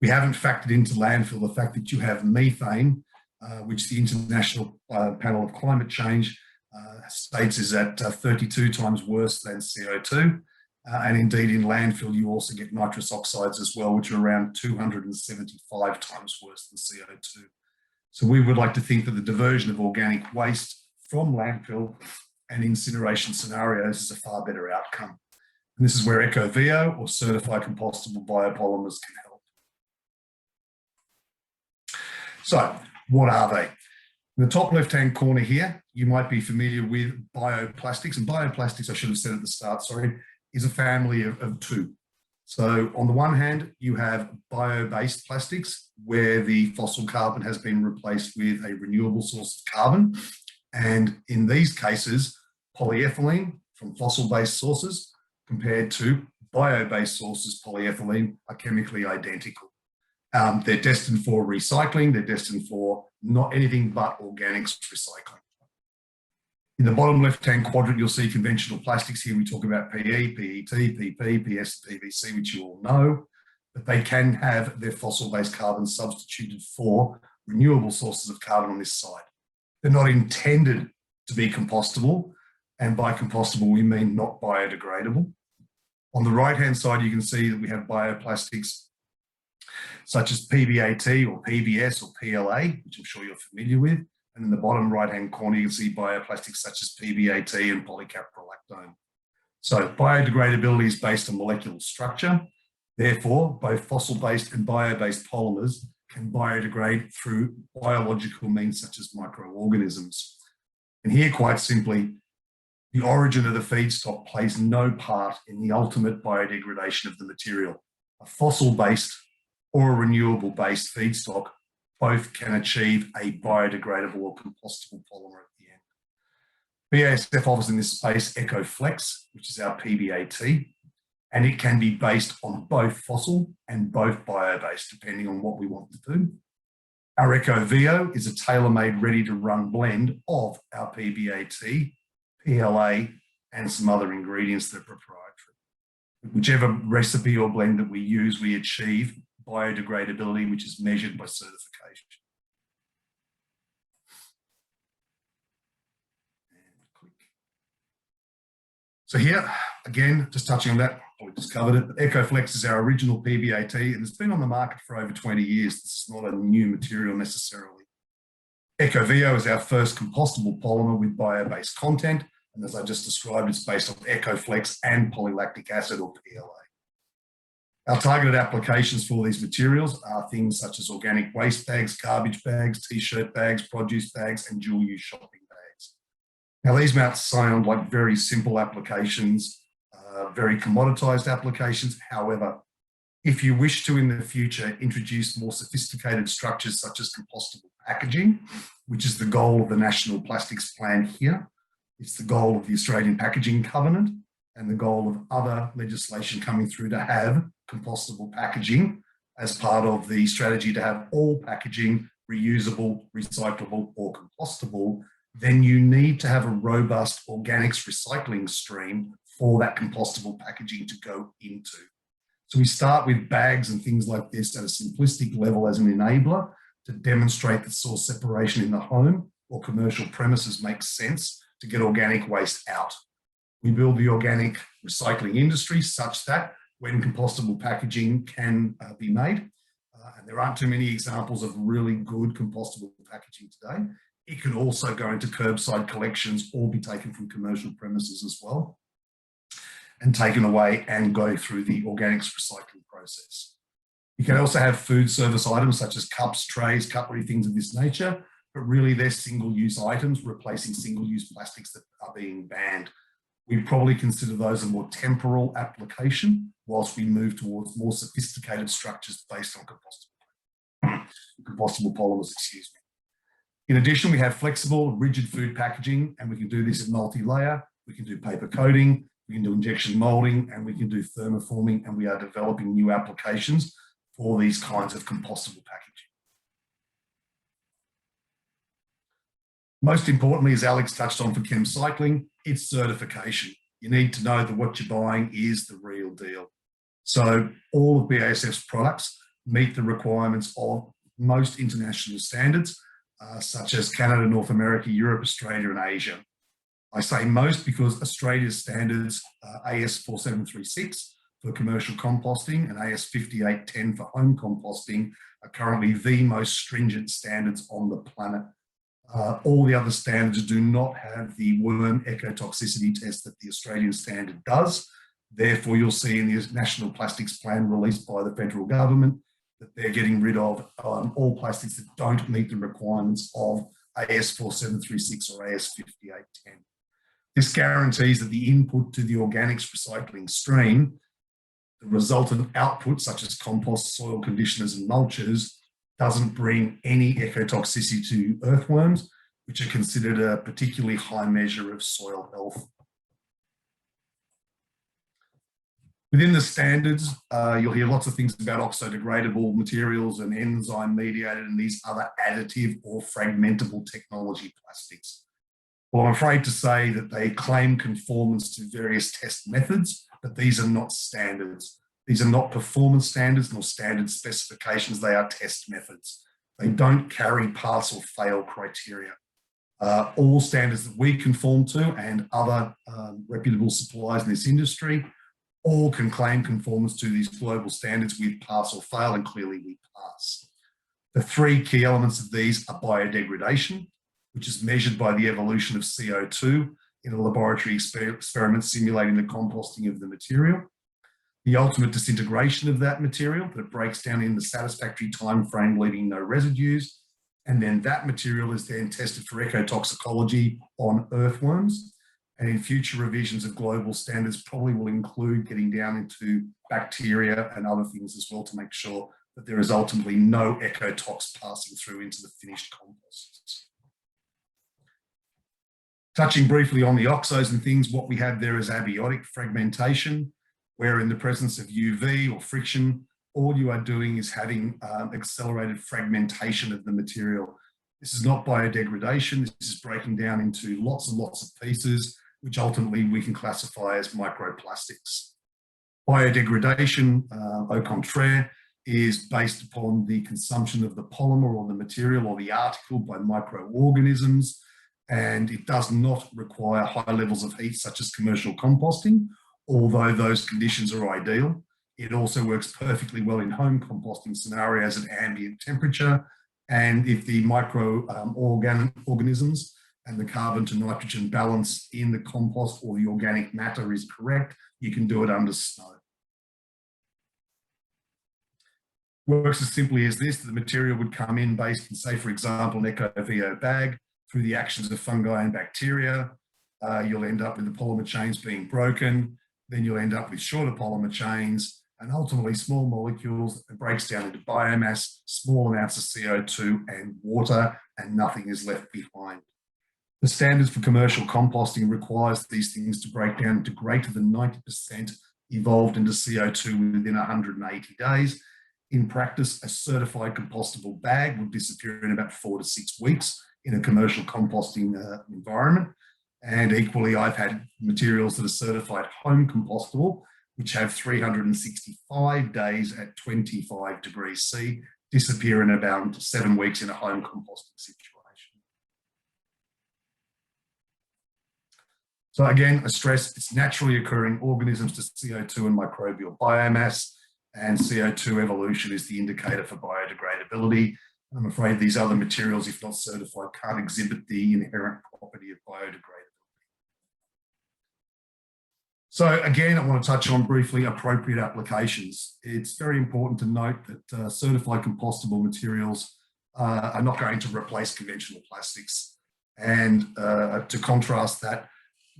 We haven't factored into landfill the fact that you have methane, which the International Panel of Climate Change states is at 32 times worse than CO2. And indeed in landfill, you also get nitrous oxides as well, which are around 275 times worse than CO2. So we would like to think that the diversion of organic waste from landfill and incineration scenarios is a far better outcome. And this is where EcoVio or certified compostable biopolymers can help. So what are they? In the top left-hand corner here, you might be familiar with bioplastics. And bioplastics, I should have said at the start, sorry, is a family of two. So on the one hand, you have bio-based plastics where the fossil carbon has been replaced with a renewable source of carbon. And in these cases, polyethylene from fossil-based sources compared to bio-based sources, polyethylene, are chemically identical. They're destined for recycling. They're destined for not anything but organics recycling. In the bottom left-hand quadrant, you'll see conventional plastics. Here we talk about PE, PET, PP, PS, PVC, which you all know, but they can have their fossil-based carbon substituted for renewable sources of carbon on this side. They're not intended to be compostable, and by compostable we mean not biodegradable. On the right-hand side, you can see that we have bioplastics such as PBAT or PBS or PLA, which I'm sure you're familiar with. And in the bottom right-hand corner, you can see bioplastics such as PBAT and polycaprolactone. So biodegradability is based on molecular structure. Therefore, both fossil-based and bio-based polymers can biodegrade through biological means such as microorganisms. And here, quite simply, the origin of the feedstock plays no part in the ultimate biodegradation of the material. A fossil-based or a renewable-based feedstock both can achieve a biodegradable or compostable polymer at the end. BASF offers in this space EcoFlex, which is our PBAT, and it can be based on both fossil and both bio-based, depending on what we want to do. Our EcoVio is a tailor-made, ready-to-run blend of our PBAT, PLA, and some other ingredients that are proprietary. Whichever recipe or blend that we use, we achieve biodegradability, which is measured by certification. So here, again, just touching on that, we just covered it, but EcoFlex is our original PBAT, and it's been on the market for over 20 years. This is not a new material necessarily. EcoVio is our first compostable polymer with bio-based content, and as I just described, it's based on EcoFlex and polylactic acid or PLA. Our targeted applications for these materials are things such as organic waste bags, garbage bags, t-shirt bags, produce bags, and dual-use shopping bags. Now, these might sound like very simple applications, very commoditized applications. However, if you wish to in the future introduce more sophisticated structures such as compostable packaging, which is the goal of the National Plastics Plan here, it's the goal of the Australian Packaging Covenant, and the goal of other legislation coming through to have compostable packaging as part of the strategy to have all packaging reusable, recyclable, or compostable, then you need to have a robust organics recycling stream for that compostable packaging to go into. So we start with bags and things like this at a simplistic level as an enabler to demonstrate that source separation in the home or commercial premises makes sense to get organic waste out. We build the organic recycling industry such that when compostable packaging can be made, and there aren't too many examples of really good compostable packaging today, it can also go into curbside collections or be taken from commercial premises as well and taken away and go through the organics recycling process. You can also have food service items such as cups, trays, cutlery, things of this nature, but really they're single-use items replacing single-use plastics that are being banned. We probably consider those a more temporal application whilst we move towards more sophisticated structures based on compostable polymers, excuse me. In addition, we have flexible, rigid food packaging, and we can do this in multi-layer. We can do paper coating, we can do injection molding, and we can do thermoforming, and we are developing new applications for these kinds of compostable packaging. Most importantly, as Alex touched on for chem cycling, it's certification. You need to know that what you're buying is the real deal. So all of BASF's products meet the requirements of most international standards, such as Canada, North America, Europe, Australia, and Asia. I say most because Australia's standards, AS4736 for commercial composting and AS5810 for home composting, are currently the most stringent standards on the planet. All the other standards do not have the worm ecotoxicity test that the Australian standard does. Therefore, you'll see in the National Plastics Plan released by the federal government that they're getting rid of all plastics that don't meet the requirements of AS4736 or AS5810. This guarantees that the input to the organics recycling stream, the resultant output such as compost, soil conditioners and mulches, doesn't bring any ecotoxicity to earthworms, which are considered a particularly high measure of soil health. Within the standards, you'll hear lots of things about oxidogradable materials and enzyme mediated and these other additive or fragmentable technology plastics. Well, I'm afraid to say that they claim conformance to various test methods, but these are not standards. These are not performance standards nor standard specifications, they are test methods. They don't carry pass or fail criteria. All standards that we conform to and other reputable suppliers in this industry all can claim conformance to these global standards with pass or fail, and clearly we pass. The three key elements of these are biodegradation, which is measured by the evolution of CO2 in a laboratory experiment simulating the composting of the material. The ultimate disintegration of that material, that it breaks down in the satisfactory time frame, leaving no residues. And then that material is then tested for ecotoxicology on earthworms. And in future revisions of global standards probably will include getting down into bacteria and other things as well to make sure that there is ultimately no ecotox passing through into the finished composts. Touching briefly on the oxos and things, what we have there is abiotic fragmentation, where in the presence of UV or friction, all you are doing is having accelerated fragmentation of the material. This is not biodegradation. This is breaking down into lots and lots of pieces, which ultimately we can classify as microplastics. Biodegradation, au contraire, is based upon the consumption of the polymer or the material or the article by microorganisms, and it does not require high levels of heat such as commercial composting, although those conditions are ideal. It also works perfectly well in home composting scenarios at ambient temperature. And if the microorganisms and the carbon to nitrogen balance in the compost or the organic matter is correct, you can do it under snow. Works as simply as this: the material would come in based in, say, for example, an EcoVO bag. Through the actions of fungi and bacteria, you'll end up with the polymer chains being broken. Then you'll end up with shorter polymer chains and ultimately small molecules that breaks down into biomass, small amounts of CO2 and water, and nothing is left behind. The standards for commercial composting requires these things to break down to greater than 90% evolved into CO2 within 180 days. In practice, a certified compostable bag would disappear in about 4 to 6 weeks in a commercial composting environment. And equally, I've had materials that are certified home compostable, which have 365 days at 25 degrees C, disappear in about 7 weeks in a home composting situation. So again, I stress it's naturally occurring organisms to CO2 and microbial biomass, and CO2 evolution is the indicator for biodegradability. I'm afraid these other materials, if not certified, can't exhibit the inherent property of biodegradability. So again, I want to touch on briefly appropriate applications. It's very important to note that certified compostable materials are not going to replace conventional plastics. And to contrast that,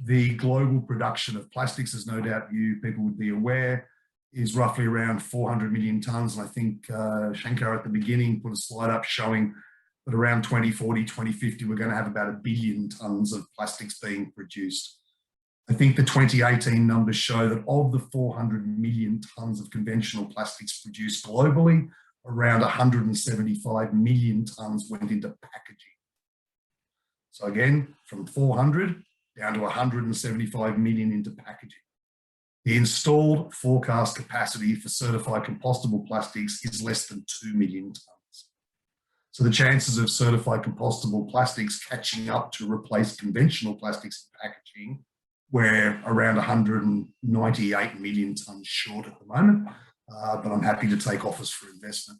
the global production of plastics, as no doubt you people would be aware, is roughly around 400 million tonnes. And I think Shankar at the beginning put a slide up showing that around 2040, 2050, we're going to have about 1 billion tonnes of plastics being produced. I think the 2018 numbers show that of the 400 million tonnes of conventional plastics produced globally, around 175 million tonnes went into packaging. So again, from 400 down to 175 million into packaging. The installed forecast capacity for certified compostable plastics is less than 2 million tonnes. So the chances of certified compostable plastics catching up to replace conventional plastics in packaging, we're around 198 million tonnes short at the moment, but I'm happy to take offers for investment.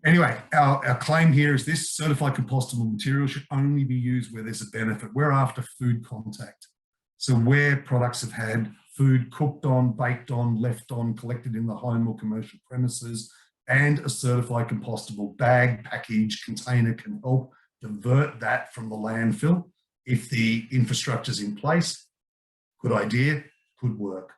Anyway, our claim here is this: certified compostable material should only be used where there's a benefit. We're after food contact. So where products have had food cooked on, baked on, left on, collected in the home or commercial premises, and a certified compostable bag, package, container can help divert that from the landfill. If the infrastructure's in place, good idea, could work.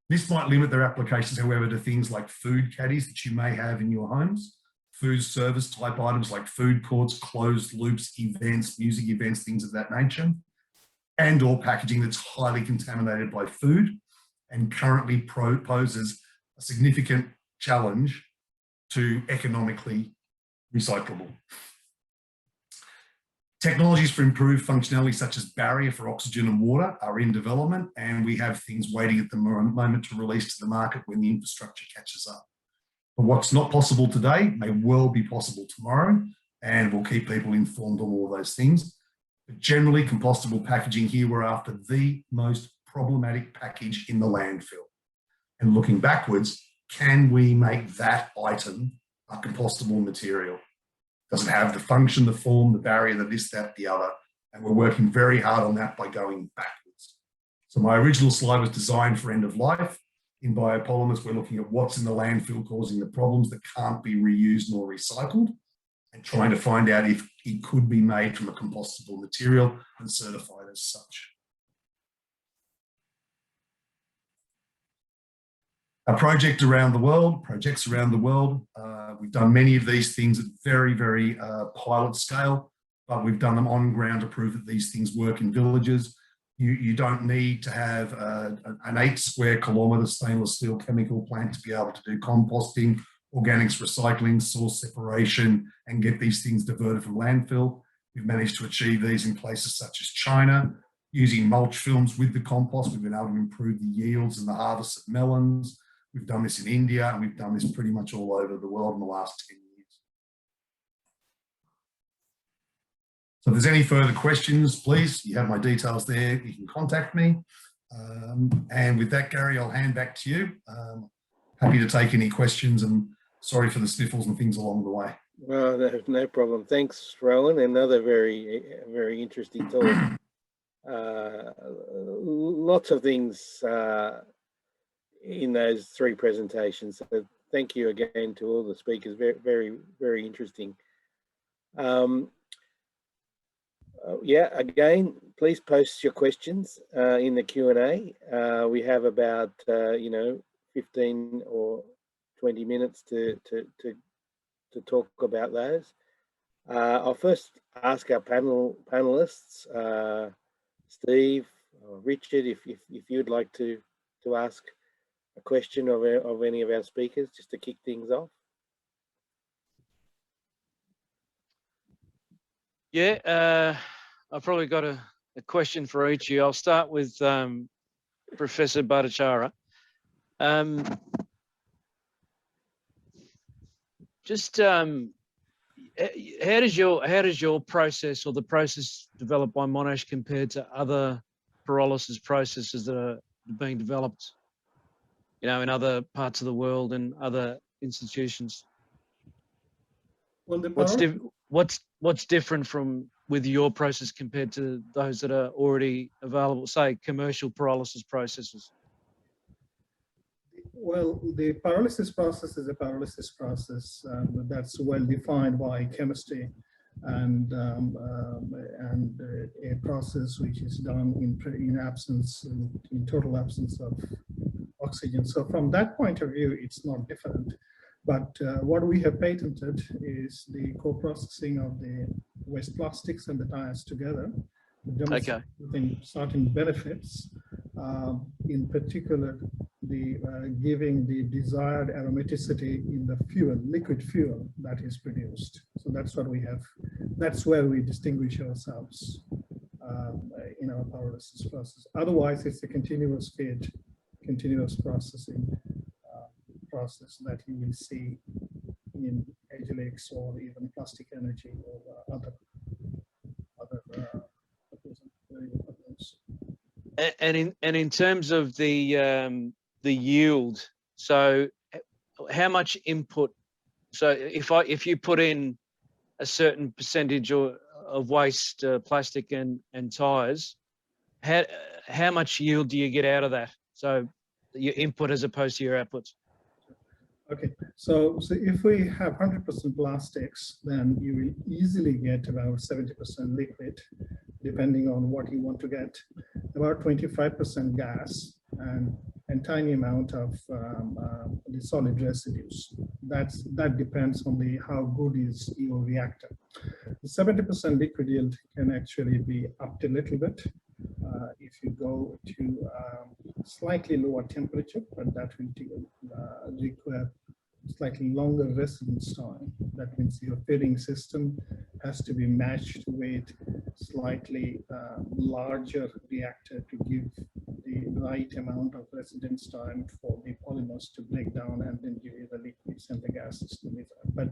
This might limit their applications, however, to things like food caddies that you may have in your homes, food service type items like food courts, closed loops, events, music events, things of that nature, and or packaging that's highly contaminated by food and currently poses a significant challenge to economically recyclable. Technologies for improved functionality such as barrier for oxygen and water are in development, and we have things waiting at the moment to release to the market when the infrastructure catches up. But what's not possible today may well be possible tomorrow, and we'll keep people informed on all those things. But generally, compostable packaging here, we're after the most problematic package in the landfill. And looking backwards, can we make that item a compostable material? Does it have the function, the form, the barrier, the this, that, the other? And we're working very hard on that by going backwards. So my original slide was designed for end of life. In biopolymers, we're looking at what's in the landfill causing the problems that can't be reused nor recycled, and trying to find out if it could be made from a compostable material and certified as such. Our projects around the world, we've done many of these things at very, very pilot scale, but we've done them on ground to prove that these things work in villages. You don't need to have an 8 square kilometre stainless steel chemical plant to be able to do composting, organics recycling, source separation, and get these things diverted from landfill. We've managed to achieve these in places such as China. Using mulch films with the compost, we've been able to improve the yields and the harvest of melons. We've done this in India, and we've done this pretty much all over the world in the last 10 years. So if there's any further questions, please, you have my details there. You can contact me. And with that, Gary, I'll hand back to you. Happy to take any questions, and sorry for the sniffles and things along the way. Well, no problem. Thanks, Rowan. Another very interesting talk. Lots of things in those 3 presentations. So thank you again to all the speakers. Very interesting. Yeah, again, please post your questions in the Q&A. We have about 15 or 20 minutes to talk about those. I'll first ask our panelists, Steve or Richard, if you'd like to ask a question of any of our speakers, just to kick things off. Yeah, I've probably got a question for each of you. I'll start with Professor Batachara. How does your process, or the process developed by Monash, compare to other pyrolysis processes that are being developed, in other parts of the world and other institutions? Well, what's different with your process compared to those that are already available, say commercial pyrolysis processes? Well, the pyrolysis process is a pyrolysis process that's well defined by chemistry, and a process which is done in total absence of oxygen. So from that point of view, it's not different. But what we have patented is the co-processing of the waste plastics and the tires together, demonstrating certain benefits, in particular giving the desired aromaticity in the fuel, liquid fuel that is produced. So that's what we have. That's where we distinguish ourselves in our pyrolysis process. Otherwise, it's a continuous feed, continuous processing process that you will see in Agilex or even Plastic Energy or other And in terms of the yield, so how much input? So if you put in a certain percentage of waste plastic and tires, how much yield do you get out of that? So your input as opposed to your outputs. Okay, so if we have 100% plastics, then you will easily get about 70% liquid, depending on what you want to get, about 25% gas, and tiny amount of the solid residues. That depends on how good is your reactor. The 70% liquid yield can actually be up to a little bit if you go to slightly lower temperature, but that will require slightly longer residence time. That means your feeding system has to be matched with slightly larger reactor to give the right amount of residence time for the polymers to break down and then give you the liquids and the gases to mix. But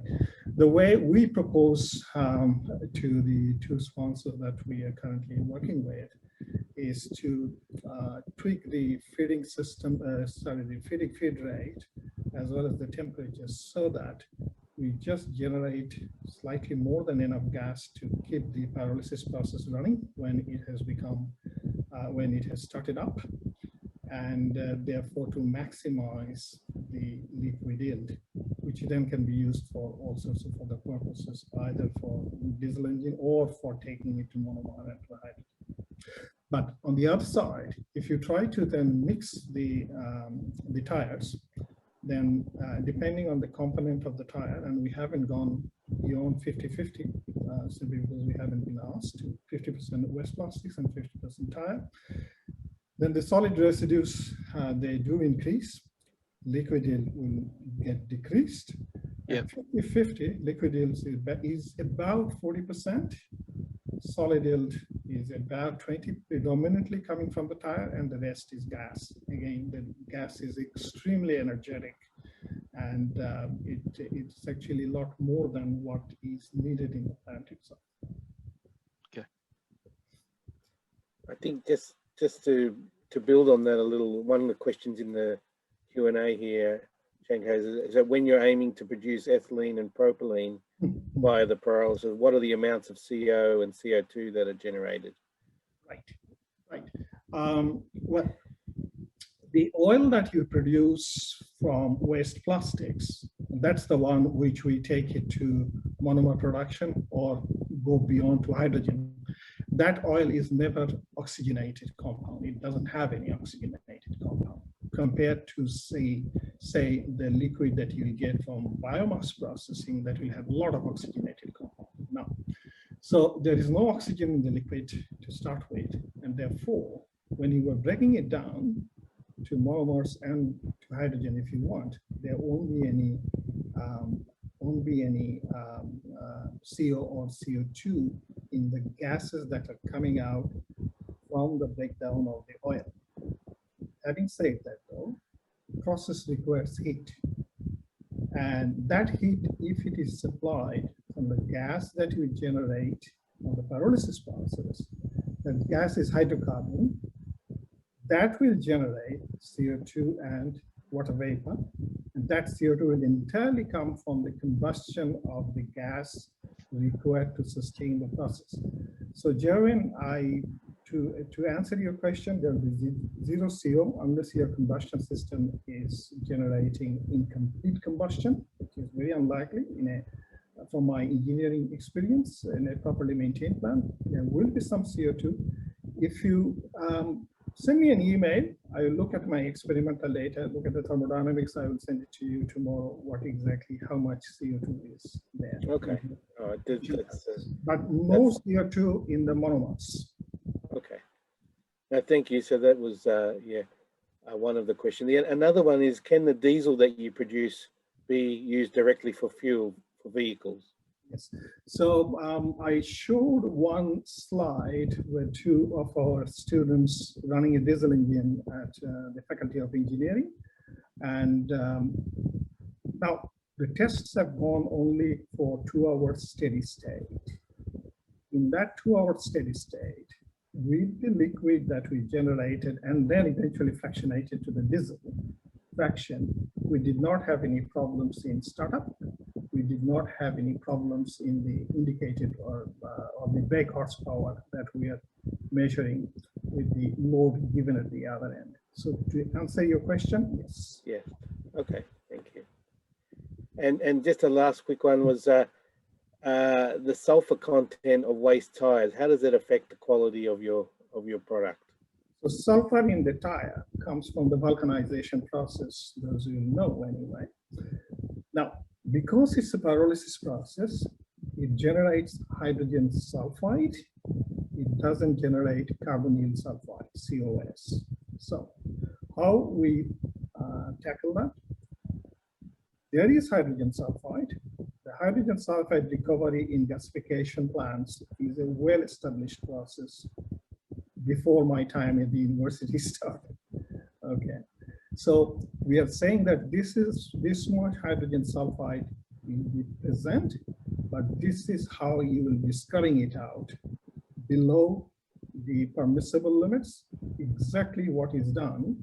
the way we propose to the two sponsors that we are currently working with is to tweak the feeding system, the feed rate, as well as the temperatures, so that we just generate slightly more than enough gas to keep the pyrolysis process running when it has become, when it has started up, and therefore to maximize the liquid yield, which then can be used for all sorts of other purposes, either for diesel engine or for taking it to monomer and to hydrogen. But on the other side, if you try to then mix the tires, then depending on the component of the tire, and we haven't gone beyond 50-50, simply because we haven't been asked, 50% waste plastics and 50% tire, then the solid residues, they do increase. Liquid yield will get decreased. Yep. 50-50, liquid yield is about 40%. Solid yield is about 20, predominantly coming from the tire, and the rest is gas. Again, the gas is extremely energetic, and it's actually a lot more than what is needed in the plant itself. Okay. I think just to build on that a little, one of the questions in the Q&A here, Shankar, is that when you're aiming to produce ethylene and propylene via the pyrolysis, what are the amounts of CO and CO2 that are generated? Right. Well, the oil that you produce from waste plastics, that's the one which we take it to monomer production or go beyond to hydrogen. That oil is never oxygenated compound. It doesn't have any oxygenated compound compared to say the liquid that you get from biomass processing that will have a lot of oxygenated compound. Now, so there is no oxygen in the liquid to start with, and therefore, when you are breaking it down to monomers and to hydrogen, if you want, there won't be any CO or CO2 in the gases that are coming out from the breakdown of the oil. Having said that, though, the process requires heat, and that heat, if it is supplied from the gas that you generate on the pyrolysis process, that gas is hydrocarbon, that will generate CO2 and water vapor, and that CO2 will entirely come from the combustion of the gas required to sustain the process. So, Jerwin, to answer your question, there will be zero CO unless your combustion system is generating incomplete combustion, which is very unlikely from my engineering experience in a properly maintained plant. There will be some CO2. If you send me an email, I will look at my experimental data, look at the thermodynamics, I will send it to you tomorrow, how much CO2 is there. Okay. But no CO2 in the monomers. Okay. No, thank you. So that was, one of the questions. Another one is, can the diesel that you produce be used directly for fuel for vehicles? Yes. So I showed one slide where two of our students running a diesel engine at the Faculty of Engineering. And now the tests have gone only for 2 hours steady state. In that 2 hour steady state, with the liquid that we generated and then eventually fractionated to the diesel fraction, we did not have any problems in startup. We did not have any problems in the indicated or the brake horsepower that we are measuring with the load given at the other end. So to answer your question, yes. Yes. Okay. Thank you. And just a last quick one was the sulfur content of waste tires. How does it affect the quality of your product? So sulfur in the tire comes from the vulcanization process, those you know anyway. Now, because it's a pyrolysis process, it generates hydrogen sulfide. It doesn't generate carbonyl sulfide, COS. So how we tackle that? There is hydrogen sulfide. The hydrogen sulfide recovery in gasification plants is a well-established process. before my time at the university started. Okay, so we are saying that this much hydrogen sulfide will be present, but this is how you will be sculling it out below the permissible limits. Exactly what is done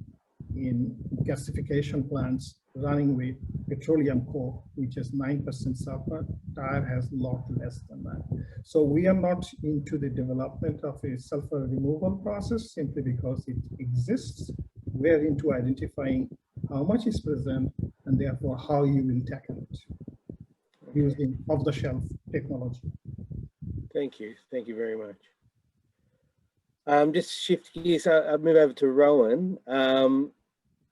in gasification plants running with petroleum coke, which is 9% sulfur. Tire has a lot less than that. So we are not into the development of a sulfur removal process simply because it exists. We're into identifying how much is present and therefore how you will tackle it using off-the-shelf technology. Thank you very much. Just shift gears. I'll move over to Rowan.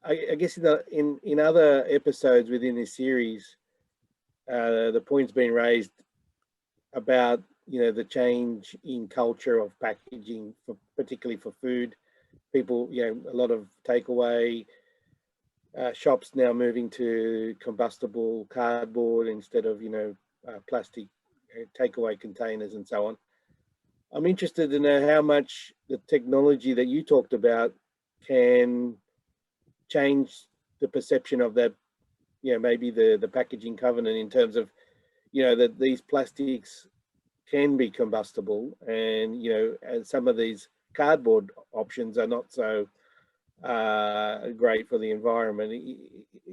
I guess in other episodes within this series, the point's been raised about the change in culture of packaging, particularly for food. People, a lot of takeaway shops now moving to combustible cardboard instead of plastic takeaway containers and so on. I'm interested to know how much the technology that you talked about can change the perception of that, maybe the packaging covenant in terms of, that these plastics can be combustible and, and some of these cardboard options are not so great for the environment.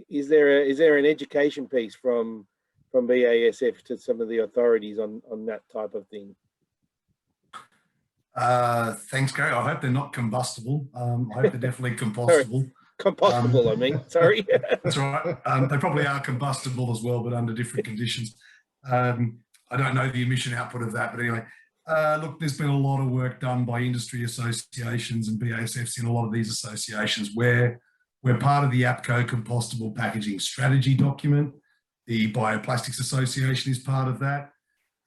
Is there an education piece from BASF to some of the authorities on that type of thing? Thanks, Gary. I hope they're not combustible. I hope they're definitely compostable. Compostable, I mean, sorry. That's right. They probably are combustible as well, but under different conditions. I don't know the emission output of that, but anyway. Look, there's been a lot of work done by industry associations and BASF's in a lot of these associations where we're part of the APCO compostable packaging strategy document. The Bioplastics Association is part of that.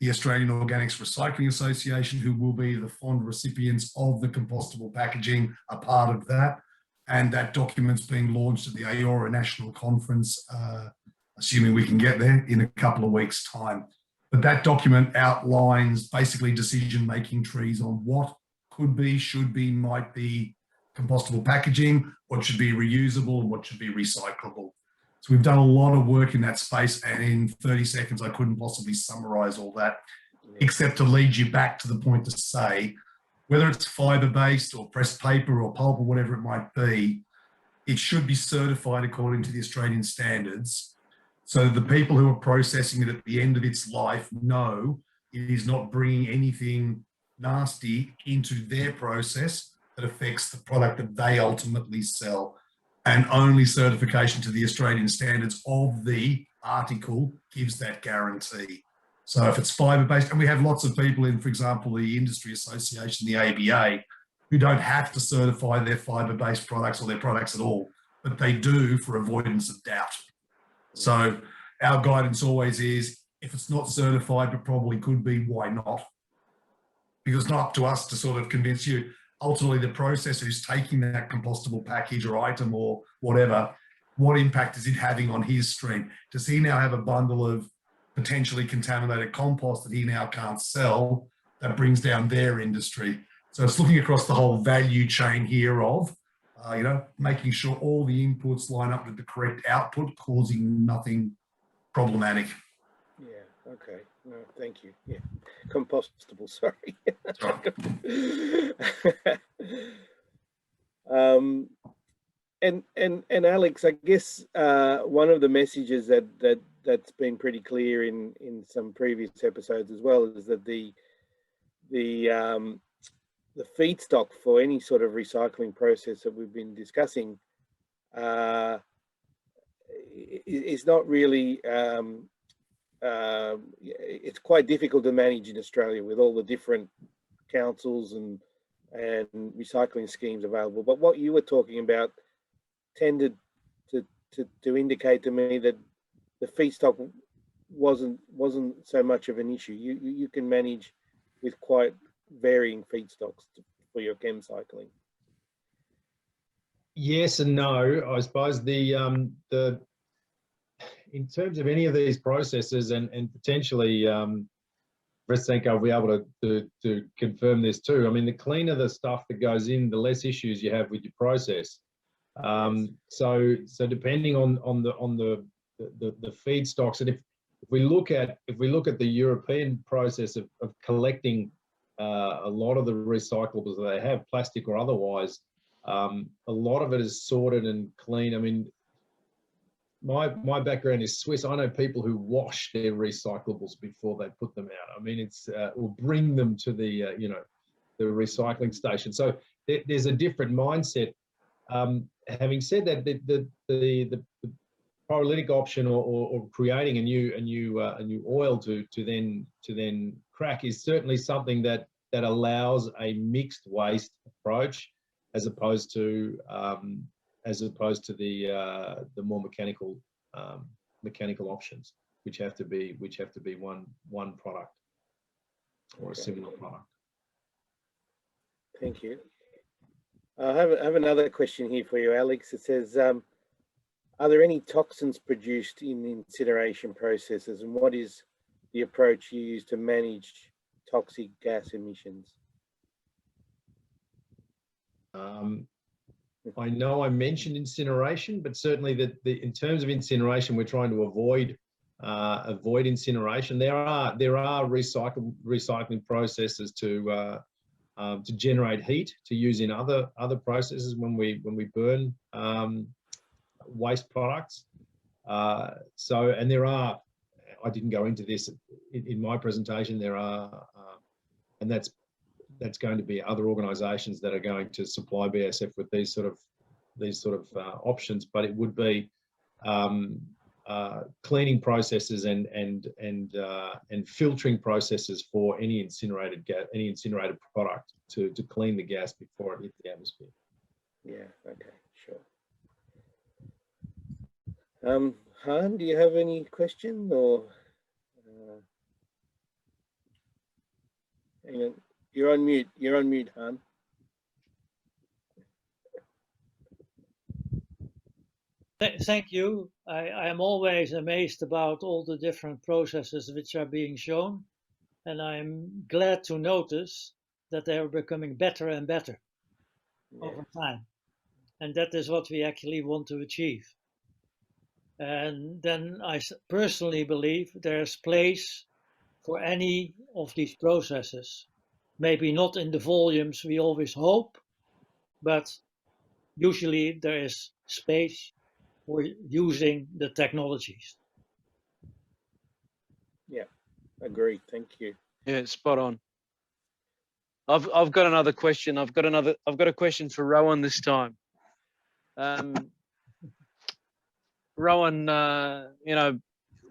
The Australian Organics Recycling Association, who will be the fond recipients of the compostable packaging, are part of that. And that document's being launched at the AORA National Conference, assuming we can get there in a couple of weeks' time. But that document outlines basically decision-making trees on what could be, should be, might be compostable packaging, what should be reusable, and what should be recyclable. So we've done a lot of work in that space, and in 30 seconds, I couldn't possibly summarize all that, except to lead you back to the point to say, whether it's fiber-based or pressed paper or pulp or whatever it might be, it should be certified according to the Australian standards. So the people who are processing it at the end of its life know it is not bringing anything nasty into their process that affects the product that they ultimately sell. And only certification to the Australian standards of the article gives that guarantee. So if it's fibre-based, and we have lots of people in, for example, the Industry Association, the ABA, who don't have to certify their fibre-based products or their products at all, but they do for avoidance of doubt. So our guidance always is, if it's not certified but probably could be, why not? Because it's not up to us to sort of convince you. Ultimately, the processor who's taking that compostable package or item or whatever, what impact is it having on his stream? Does he now have a bundle of potentially contaminated compost that he now can't sell that brings down their industry? So it's looking across the whole value chain here of, making sure all the inputs line up with the correct output, causing nothing problematic. Yeah, okay. No, thank you. Yeah, compostable, sorry. That's right. And Alex, I guess one of the messages that's been pretty clear in some previous episodes as well is that the feedstock for any sort of recycling process that we've been discussing is not really it's quite difficult to manage in Australia with all the different councils and recycling schemes available. But what you were talking about tended to indicate to me that the feedstock wasn't so much of an issue. You can manage with quite varying feedstocks for your chem cycling. Yes and no. I suppose in terms of any of these processes and potentially Professor Shankar will be able to confirm this too. I mean, the cleaner the stuff that goes in, the less issues you have with your process. So depending on the feedstocks, and if we look at the European process of collecting a lot of the recyclables that they have, plastic or otherwise, a lot of it is sorted and clean. I mean, my background is Swiss. I know people who wash their recyclables before they put them out. I mean, it's or bring them to the the recycling station. So there's a different mindset. Having said that, the pyrolytic option or creating a new oil to then crack is certainly something that allows a mixed waste approach, as opposed to the more mechanical options, which have to be one product or a similar product. Thank you. I have another question here for you, Alex. It says, are there any toxins produced in the incineration processes, and what is the approach you use to manage toxic gas emissions? I know I mentioned incineration, but certainly in terms of incineration, we're trying to avoid incineration. There are recycling processes to generate heat to use in other processes when we burn waste products. And there are, I didn't go into this in my presentation, there are, and that's going to be other organisations that are going to supply BASF with these sort of options, but it would be cleaning processes and filtering processes for any incinerated gas, any incinerated product to clean the gas before it hits the atmosphere. Yeah. Okay. Sure. Han, do you have any question or? Hang on. You're on mute. You're on mute, Han. Thank you. I am always amazed about all the different processes which are being shown, and I'm glad to notice that they are becoming better and better over time. And that is what we actually want to achieve. And then I personally believe there's place for any of these processes. Maybe not in the volumes we always hope, but usually there is space for using the technologies. Yeah, agreed. Thank you. Yeah, spot on. I've got another question. I've got a question for Rowan this time. Rowan, you know,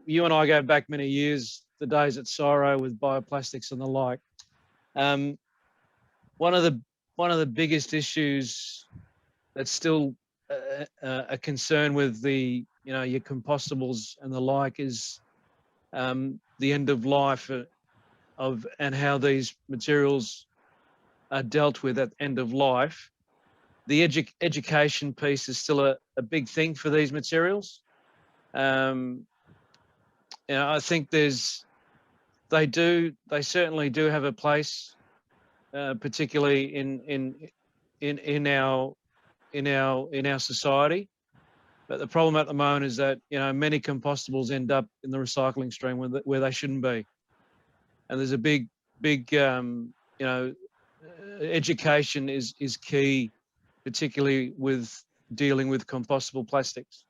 you and I go back many years, the days at Cyro with bioplastics and the like. One of the biggest issues that's still a concern with the, you know, your compostables and the like is the end of life of and how these materials are dealt with at end of life. The education piece is still a big thing for these materials. You know, I think they certainly do have a place, particularly in our society. But the problem at the moment is that, you know, many compostables end up in the recycling stream where they shouldn't be, and there's a big you know, education is key, particularly with dealing with compostable plastics.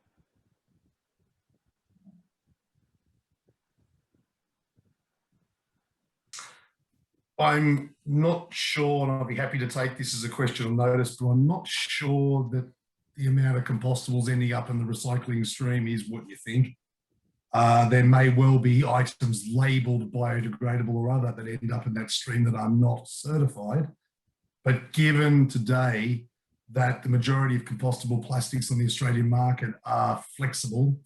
I'm not sure, and I'll be happy to take this as a question on notice, but I'm not sure that the amount of compostables ending up in the recycling stream is what you think. There may well be items labelled biodegradable or other that end up in that stream that are not certified. But given today that the majority of compostable plastics on the Australian market are flexible,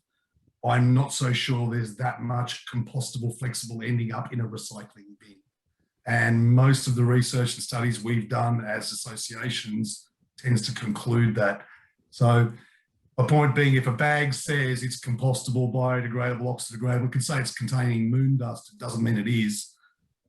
I'm not so sure there's that much compostable flexible ending up in a recycling bin. And most of the research and studies we've done as associations tends to conclude that. So my point being, if a bag says it's compostable, biodegradable, oxidogradable, it can say it's containing moon dust, it doesn't mean it is.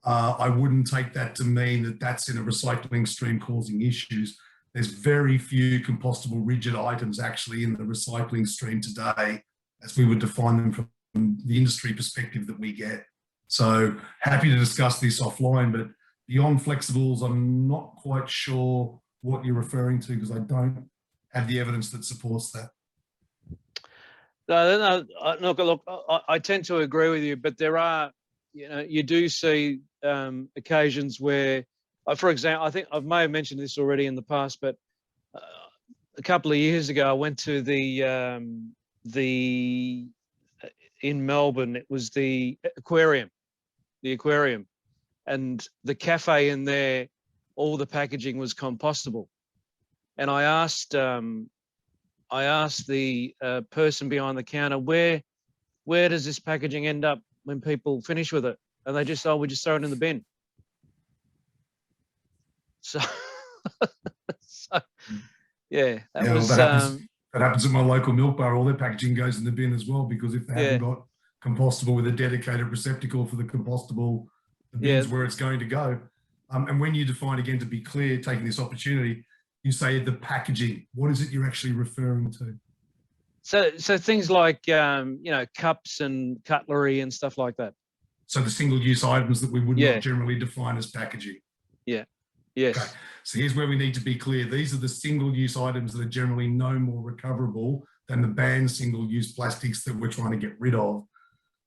I wouldn't take that to mean that that's in a recycling stream causing issues. There's very few compostable rigid items actually in the recycling stream today, as we would define them from the industry perspective that we get. So happy to discuss this offline, but beyond flexibles, I'm not quite sure what you're referring to because I don't have the evidence that supports that. No, look, I tend to agree with you, but there are, you do see occasions where, for example, I think I may have mentioned this already in the past, but a couple of years ago, I went to in Melbourne, it was the aquarium, and the cafe in there, all the packaging was compostable. And I asked the person behind the counter, where does this packaging end up when people finish with it? And they just, we just throw it in the bin. So, yeah, that happens at my local milk bar. All their packaging goes in the bin as well, because if they haven't got compostable with a dedicated receptacle for the compostable, the bin's where it's going to go. And when you define, again, to be clear, taking this opportunity, you say the packaging. What is it you're actually referring to? So things like cups and cutlery and stuff like that. So the single-use items that we would not generally define as packaging. Yeah. Yes. Okay. So here's where we need to be clear. These are the single-use items that are generally no more recoverable than the banned single-use plastics that we're trying to get rid of.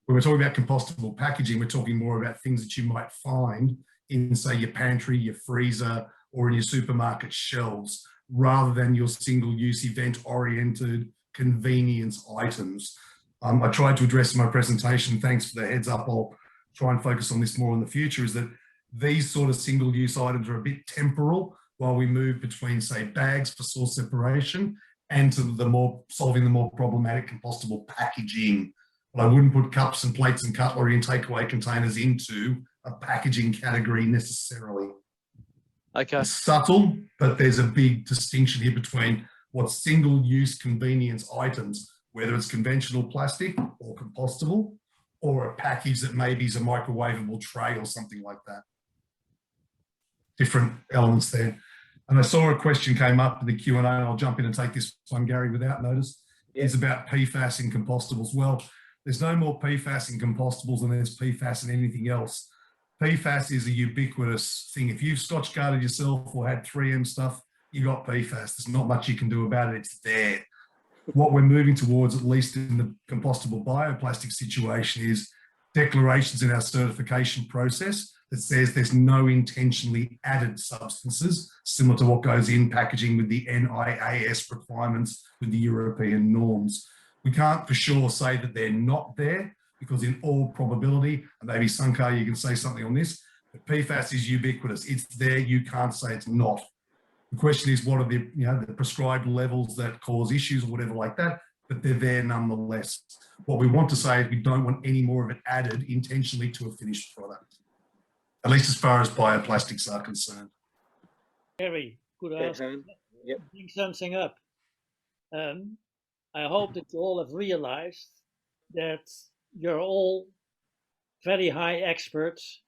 When we're talking about compostable packaging, we're talking more about things that you might find in, say, your pantry, your freezer, or in your supermarket shelves, rather than your single-use event-oriented convenience items. I tried to address in my presentation, thanks for the heads up, I'll try and focus on this more in the future, is that these sort of single-use items are a bit temporal while we move between, say, bags for source separation and to solving the more problematic compostable packaging. But I wouldn't put cups and plates and cutlery and takeaway containers into a packaging category necessarily. Okay. It's subtle, but there's a big distinction here between what's single-use convenience items, whether it's conventional plastic or compostable, or a package that maybe is a microwavable tray or something like that. Different elements there. And I saw a question came up in the Q&A, and I'll jump in and take this one, Gary, without notice. It's about PFAS in compostables. Well, there's no more PFAS in compostables than there's PFAS in anything else. PFAS is a ubiquitous thing. If you've Scotch guarded yourself or had 3M stuff, you got PFAS. There's not much you can do about it. It's there. What we're moving towards, at least in the compostable bioplastic situation, is declarations in our certification process that says there's no intentionally added substances, similar to what goes in packaging with the NIAS requirements with the European norms. We can't for sure say that they're not there, because in all probability, and maybe Shankar, you can say something on this, but PFAS is ubiquitous. It's there. You can't say it's not. The question is, what are the, the prescribed levels that cause issues or whatever like that, but they're there nonetheless. What we want to say is we don't want any more of it added intentionally to a finished product, at least as far as bioplastics are concerned. Gary, could I bring something up? I hope that you all have realized that you're all very high experts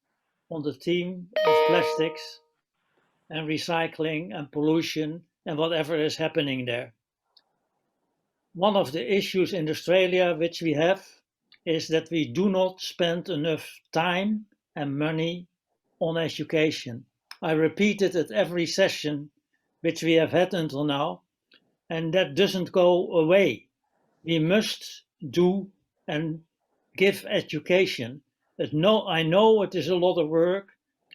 on the theme of plastics and recycling and pollution and whatever is happening there. One of the issues in Australia which we have is that we do not spend enough time and money on education. I repeat it at every session which we have had until now, and that doesn't go away. We must do and give education. I know it is a lot of work.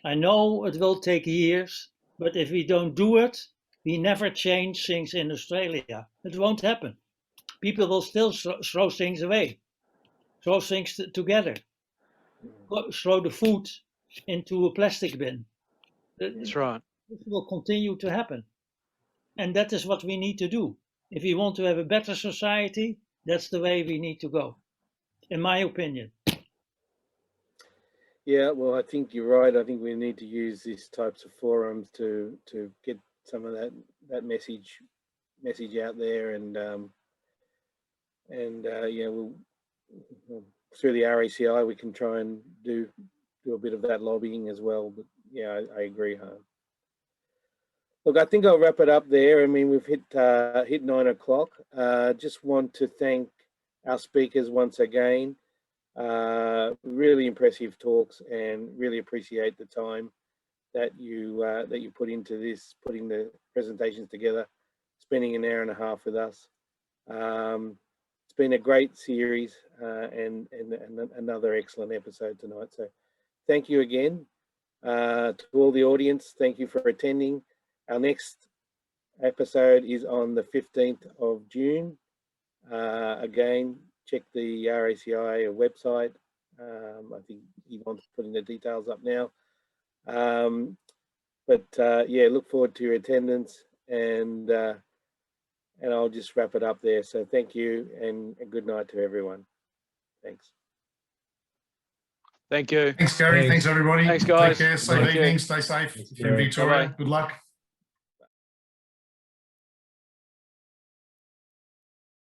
I know it will take years, but if we don't do it, we never change things in Australia. It won't happen. People will still throw things away, throw things together, throw the food into a plastic bin. That's right. This will continue to happen. And that is what we need to do. If we want to have a better society, that's the way we need to go, in my opinion. Yeah, well, I think you're right. I think we need to use these types of forums to get some of that message out there, and yeah, we'll through the RACI we can try and do do a bit of that lobbying as well. But yeah, I agree, Harm. Look, I think I'll wrap it up there. I mean, we've hit 9 o'clock. Just want to thank our speakers once again. Really impressive talks, and really appreciate the time that you put into this, putting the presentations together, spending an hour and a half with us. It's been a great series and another excellent episode tonight. So thank you again to all the audience. Thank you for attending. Our next episode is on the 15th of June. Again, check the RACI website. I think Yvonne's putting the details up now. Yeah, look forward to your attendance, and I'll just wrap it up there. So thank you, and a good night to everyone. Thanks. Thank you. Thanks, Gary. Thanks, everybody. Thanks, guys. Take care. Safe Thank you. evening. Stay safe. Thanks, In Victoria. Bye-bye. Good luck.